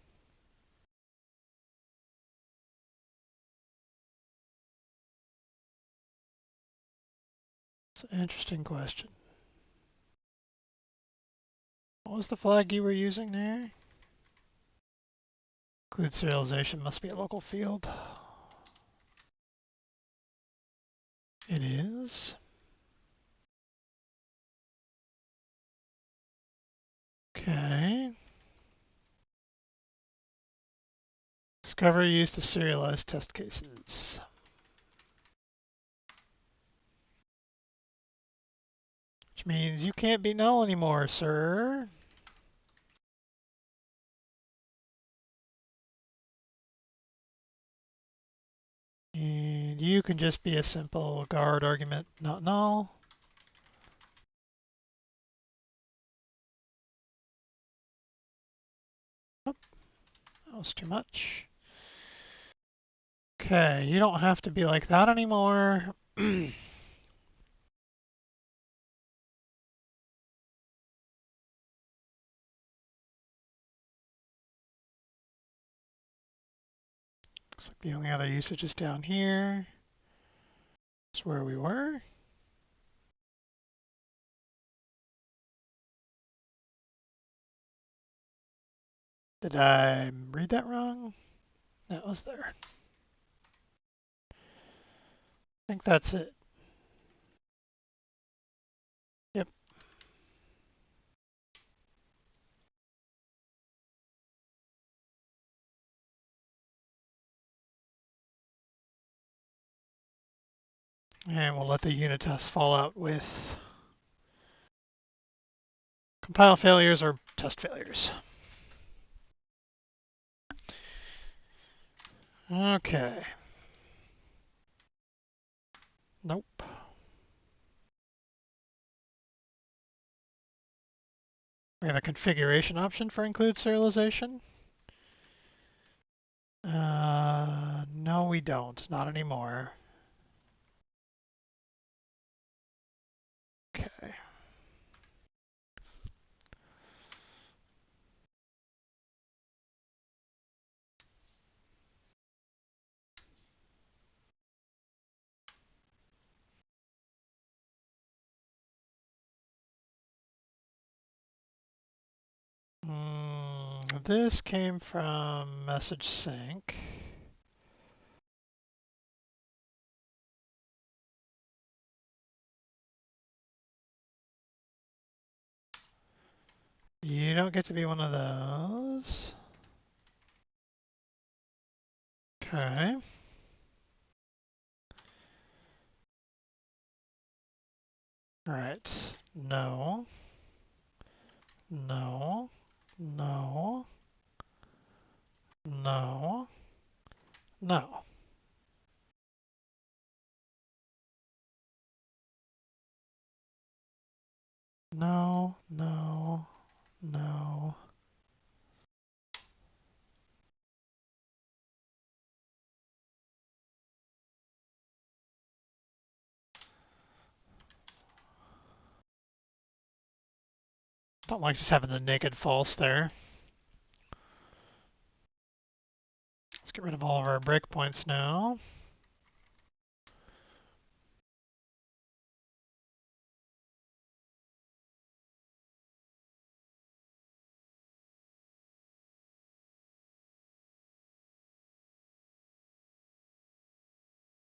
It's an interesting question. What was the flag you were using there? Include serialization must be a local field. It is. Okay. Discover used to serialize test cases. Which means you can't be null anymore, sir. And you can just be a simple guard argument, not null. Oh, that was too much. Okay, you don't have to be like that anymore. Looks like the only other usage is down here. That's where we were. Did I read that wrong? That was there. I think that's it. Yep. And we'll let the unit test fall out with compile failures or test failures. Okay. Nope. We have a configuration option for include serialization. No, we don't. Not anymore. Okay. This came from message sync. You don't get to be one of those. Okay. All right. No. No. No. No. No. No. No. No. Don't like just having the naked false there. Let's get rid of all of our breakpoints now.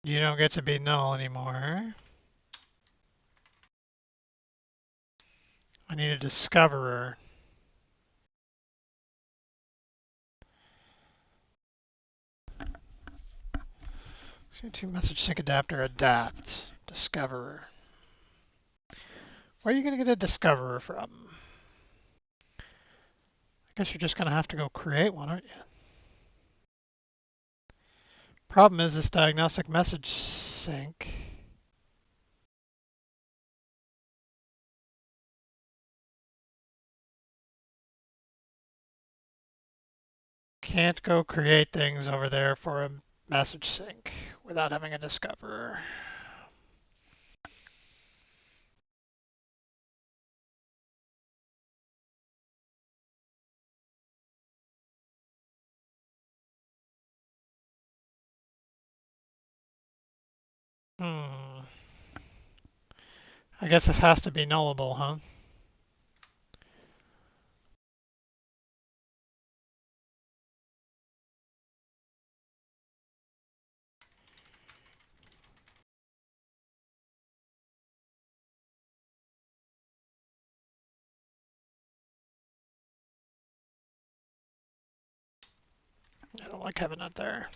You don't get to be null anymore. I need a discoverer. To message sync adapter adapt discoverer. Where are you going to get a discoverer from? I guess you're just going to have to go create one, aren't you? Problem is this diagnostic message sync can't go create things over there for a message sync without having a discoverer. Hmm. I guess this has to be nullable, huh? I don't like having it there.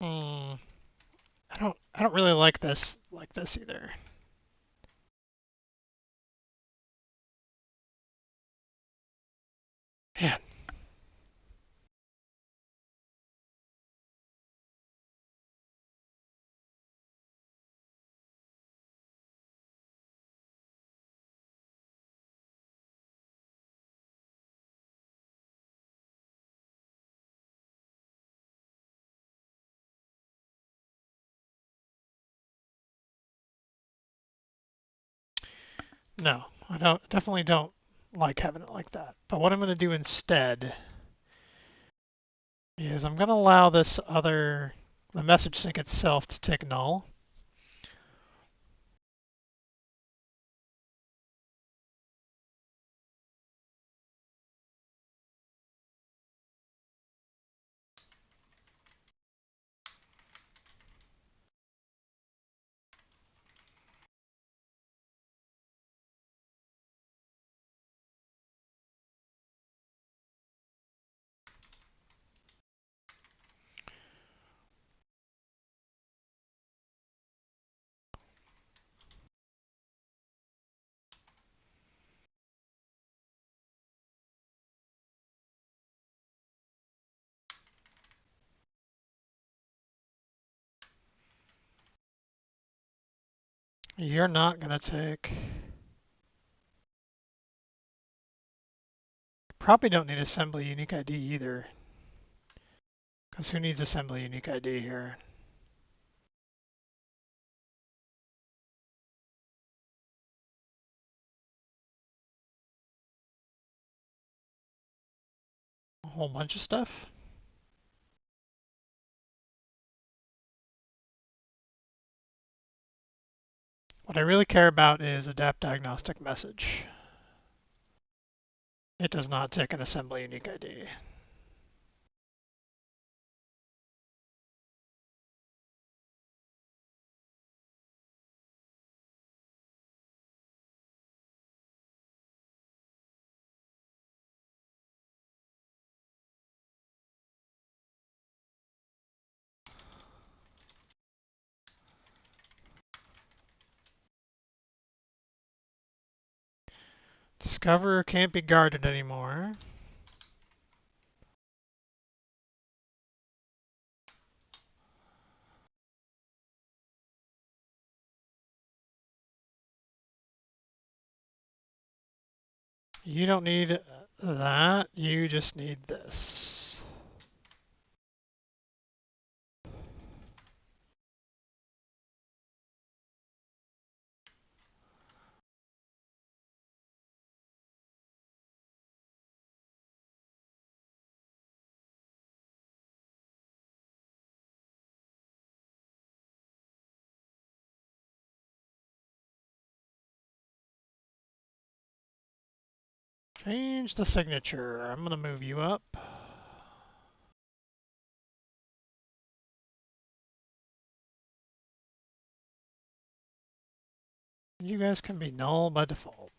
Hmm. I don't really like this either. Man, no, I definitely don't like having it like that. But what I'm going to do instead is I'm going to allow the message sync itself to take null. You're not going to take... Probably don't need assembly unique ID either. Because who needs assembly unique ID here? A whole bunch of stuff? What I really care about is adapt diagnostic message. It does not take an assembly unique ID. Discoverer can't be guarded anymore. You don't need that, you just need this. Change the signature. I'm going to move you up. You guys can be null by default.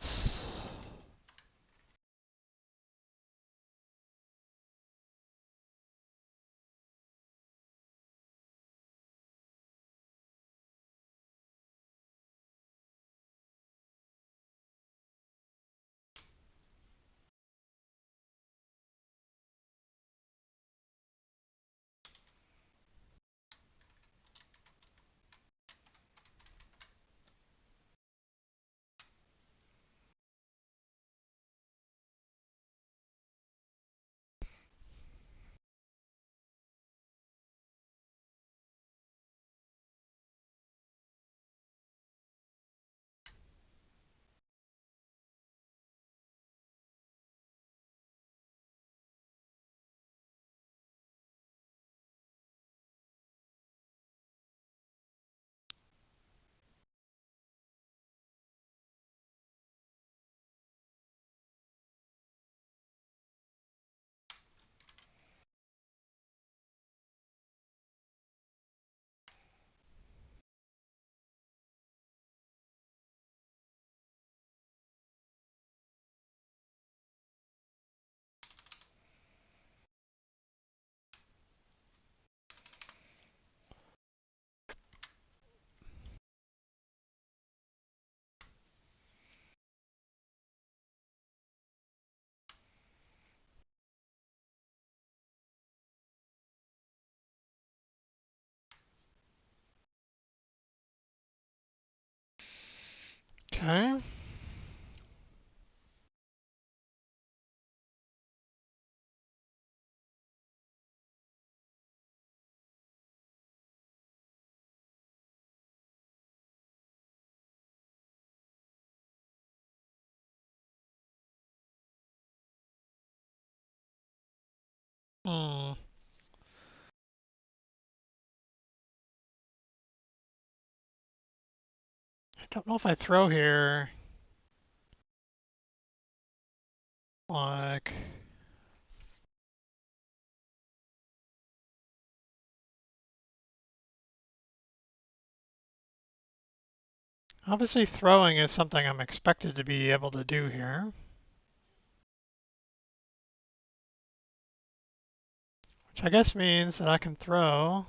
Okay. Hmm. I don't know if I throw here. Like, obviously throwing is something I'm expected to be able to do here. Which I guess means that I can throw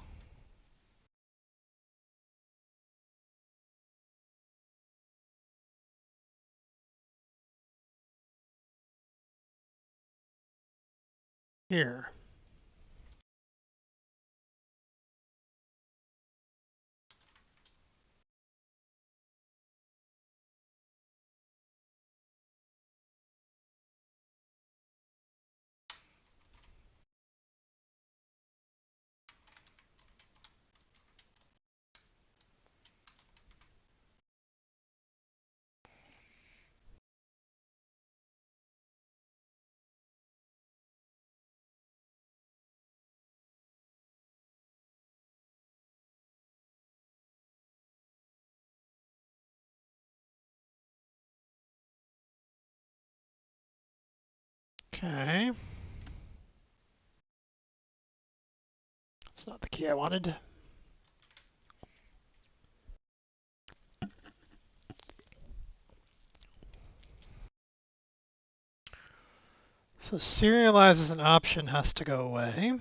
here. Okay. That's not the key I wanted. So serialize as an option has to go away.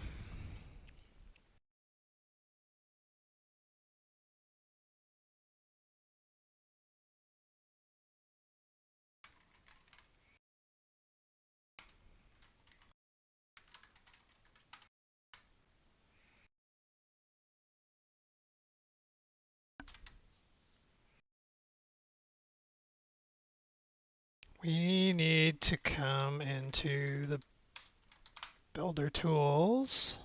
We need to come into the builder tools,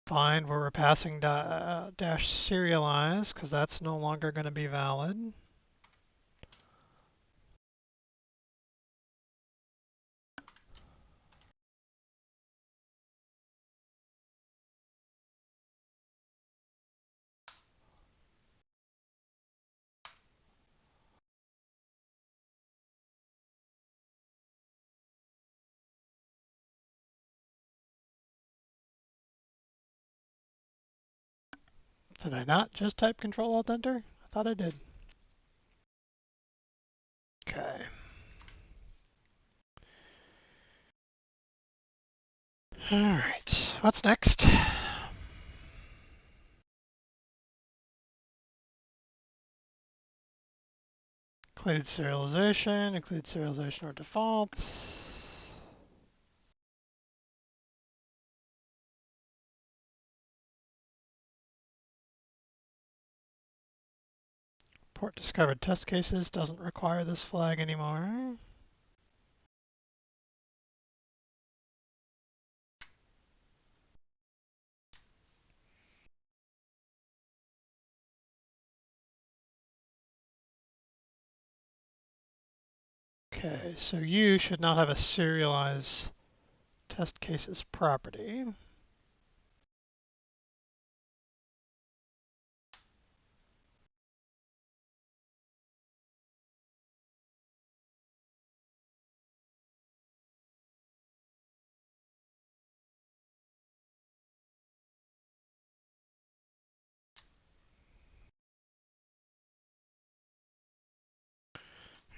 find where we're passing dash serialize, because that's no longer going to be valid. Did I not just type Control Alt Enter? I thought I did. Okay. All right. What's next? Include serialization or default. Port discovered test cases doesn't require this flag anymore. Okay, so you should not have a serialize test cases property.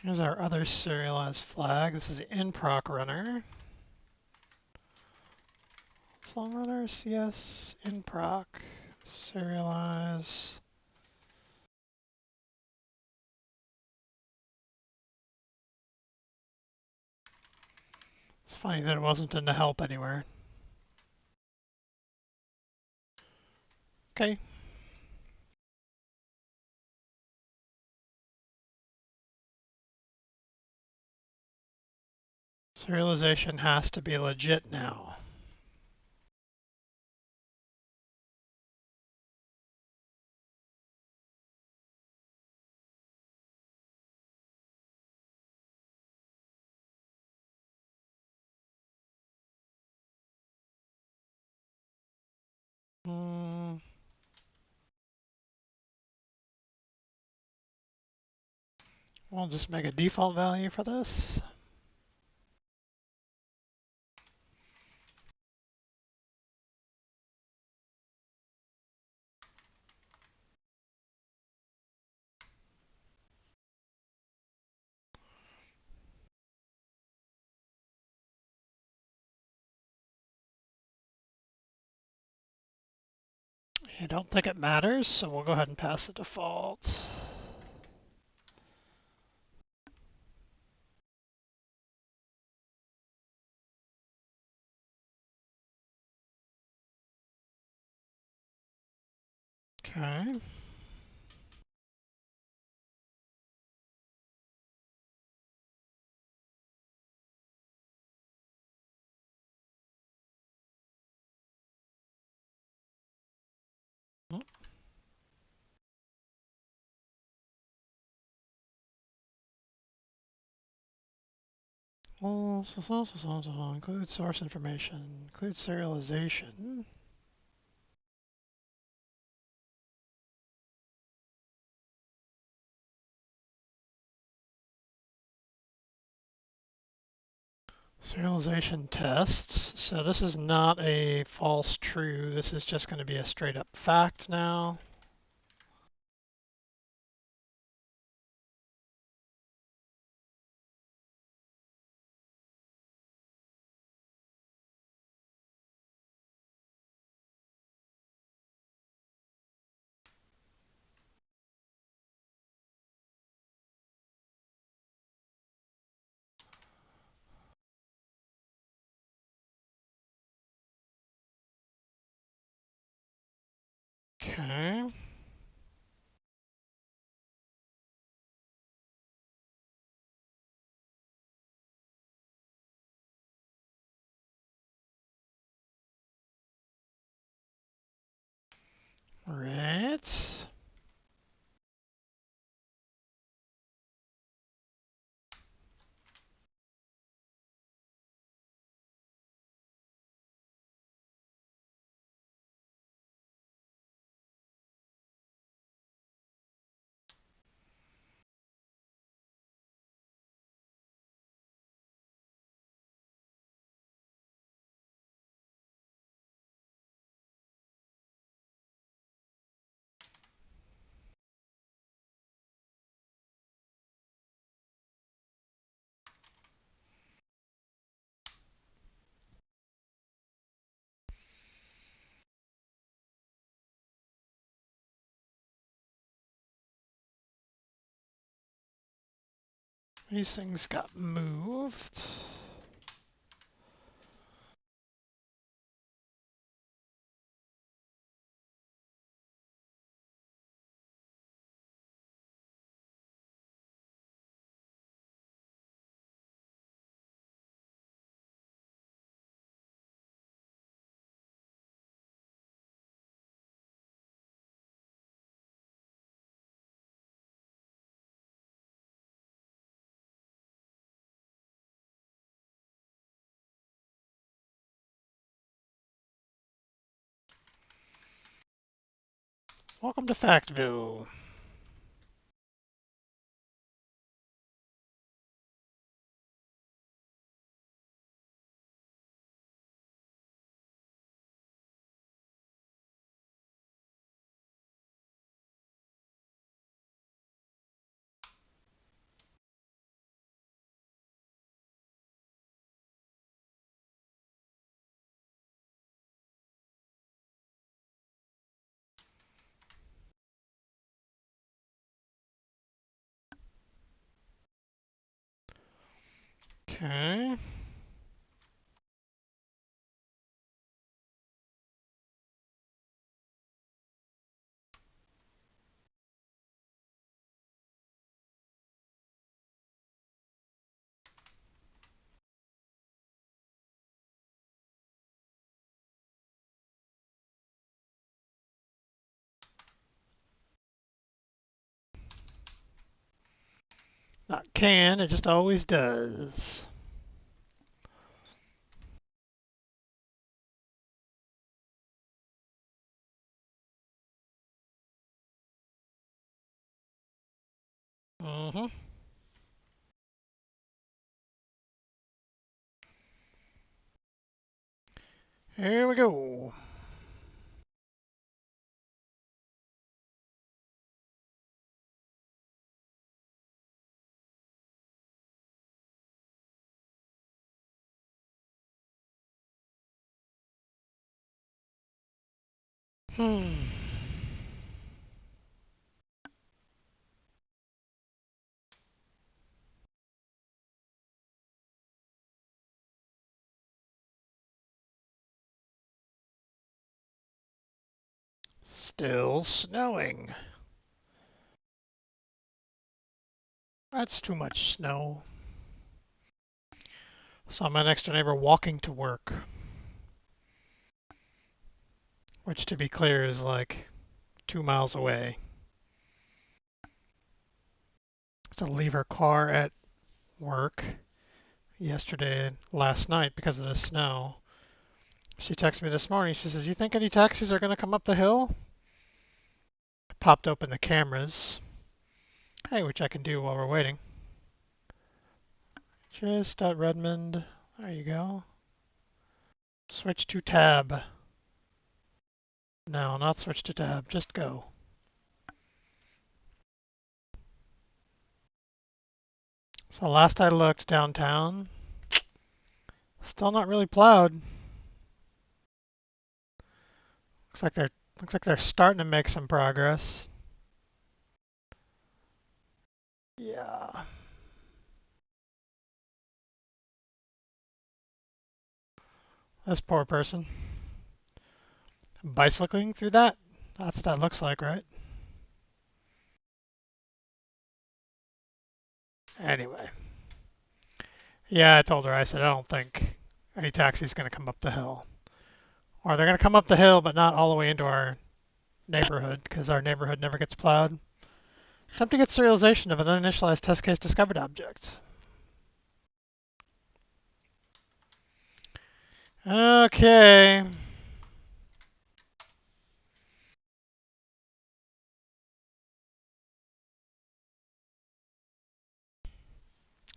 Here's our other serialized flag. This is the inproc runner. Long runner, CS, inproc, serialize. It's funny that it wasn't in the help anywhere. Okay. Serialization has to be legit now. We'll just make a default value for this. I don't think it matters, so we'll go ahead and pass the default. Okay. Include source information, include serialization. Serialization tests. So this is not a false true. This is just going to be a straight up fact now. Okay. Right. These things got moved. Welcome to Factville. Okay. Not can, it just always does. Mm-hmm. Here we go. Hmm. Still snowing. That's too much snow. Saw my next door neighbor walking to work, which to be clear is like 2 miles away. To leave her car at work last night because of the snow. She texted me this morning. She says, "You think any taxis are going to come up the hill?" I popped open the cameras. Hey, which I can do while we're waiting. Just at Redmond. There you go. Switch to tab. No, not switch to tab, just go. So last I looked downtown, still not really plowed. Looks like they're starting to make some progress. Yeah. This poor person. Bicycling through that? That's what that looks like, right? Anyway. Yeah, I told her, I said, I don't think any taxi's going to come up the hill. Or they're going to come up the hill, but not all the way into our neighborhood, because our neighborhood never gets plowed. Attempt to get serialization of an uninitialized test case discovered object. Okay.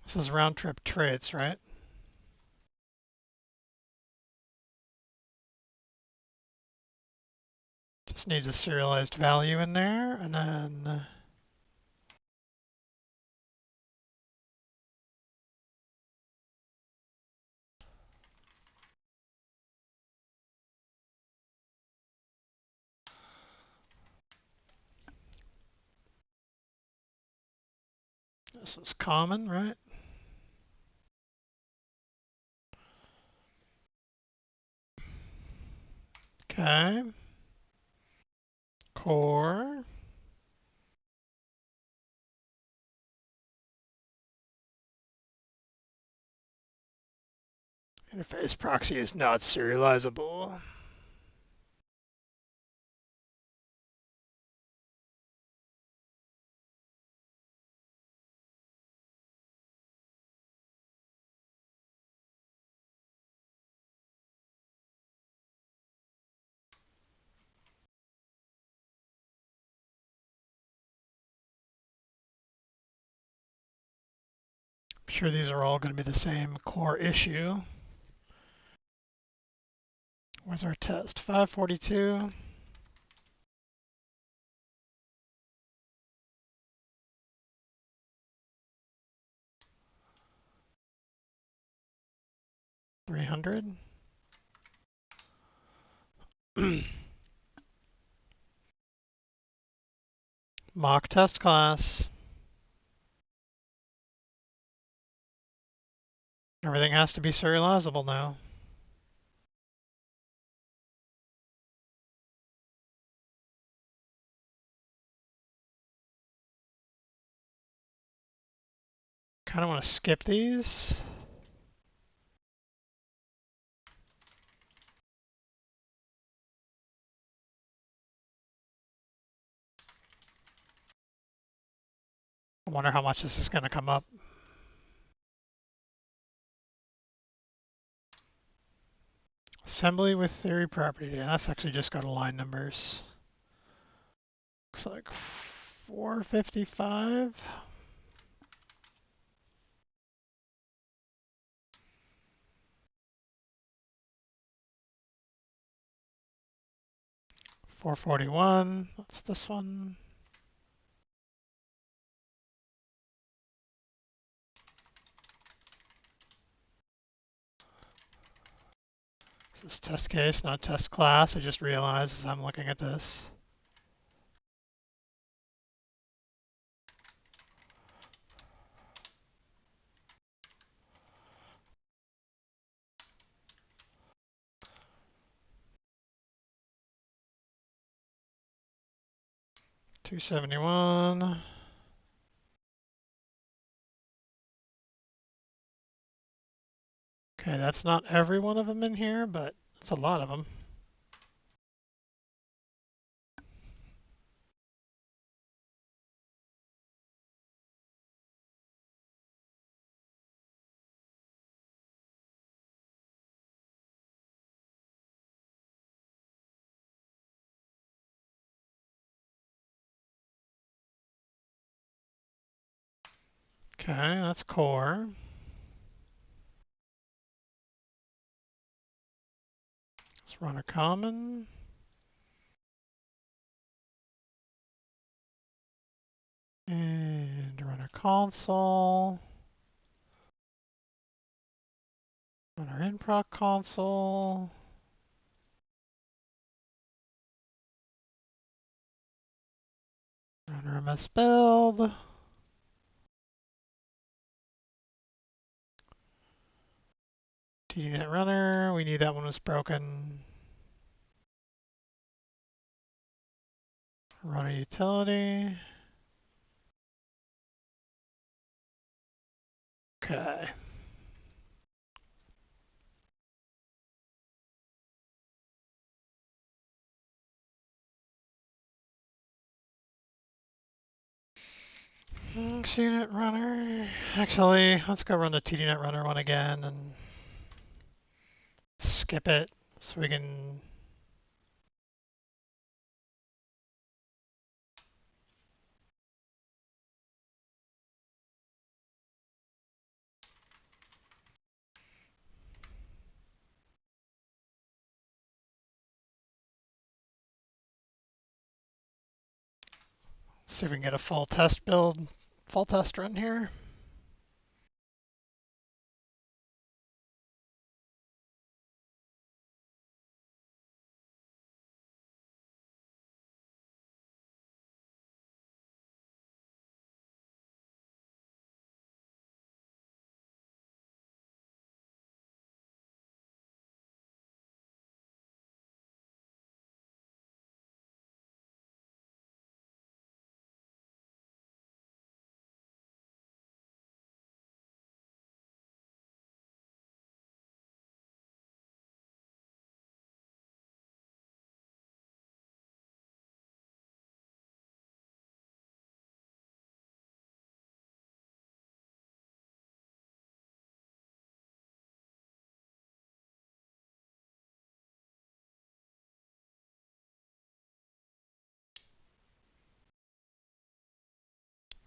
This is round trip traits, right? Just needs a serialized value in there, and then this is common, right? Okay. Core. Interface proxy is not serializable. I'm sure these are all going to be the same core issue. Where's our test? 542. $300. Mock test class. Everything has to be serializable now. Kind of want to skip these. I wonder how much this is going to come up. Assembly with theory property. Yeah, that's actually just got line numbers. Looks like 455. 441. What's this one? This is test case, not test class. I just realized as I'm looking at this. $271. Okay, that's not every one of them in here, but it's a lot of them. Okay, that's core. Let's run a common. And run a console. Run our inproc console. Run our MS build. TDNet runner. We knew that one was broken. Run a utility. Okay. TDNet runner. Actually, let's go run the TDNet runner one again and skip it so we can. See if we can get a full test build, full test run here.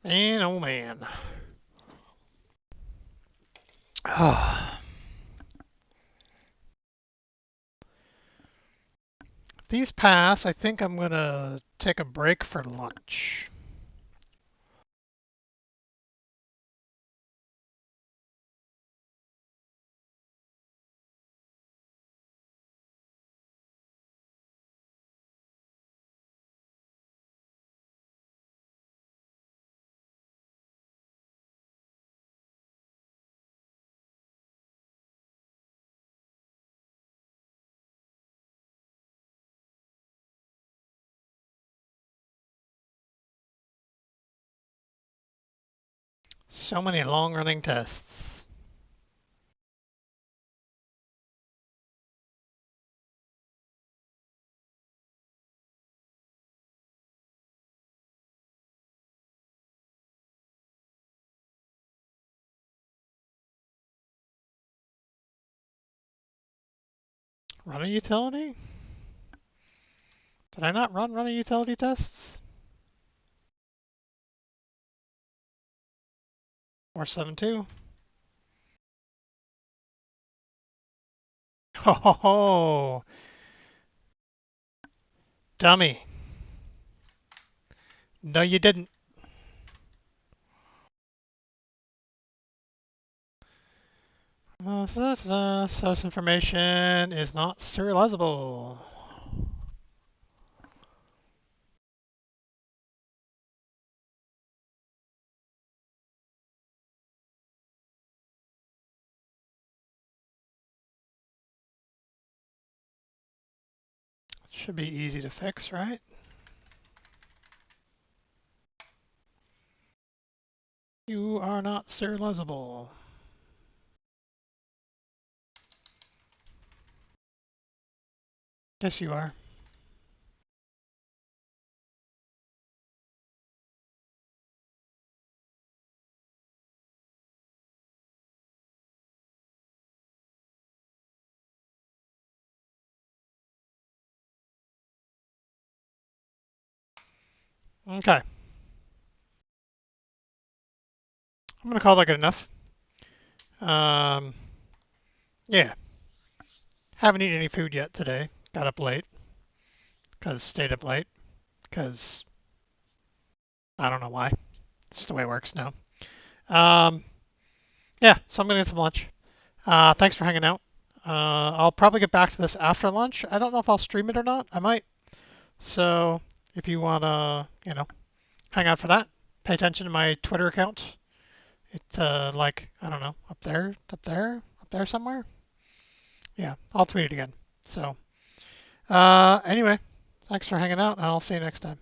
Man, oh man. If these pass, I think I'm gonna take a break for lunch. So many long-running tests. Run a utility? Did I not run a utility tests? 472. Ho ho ho! Dummy. No, you didn't. Source information is not serializable. Should be easy to fix, right? You are not serializable. Yes, you are. Okay. I'm gonna call that good enough. Yeah. Haven't eaten any food yet today, got up late, because stayed up late, because I don't know why. It's the way it works now. Um, yeah, so I'm gonna get some lunch. Thanks for hanging out. I'll probably get back to this after lunch. I don't know if I'll stream it or not. I might. So if you wanna, hang out for that, pay attention to my Twitter account. It's like I don't know, up there somewhere. Yeah, I'll tweet it again. So anyway, thanks for hanging out, and I'll see you next time.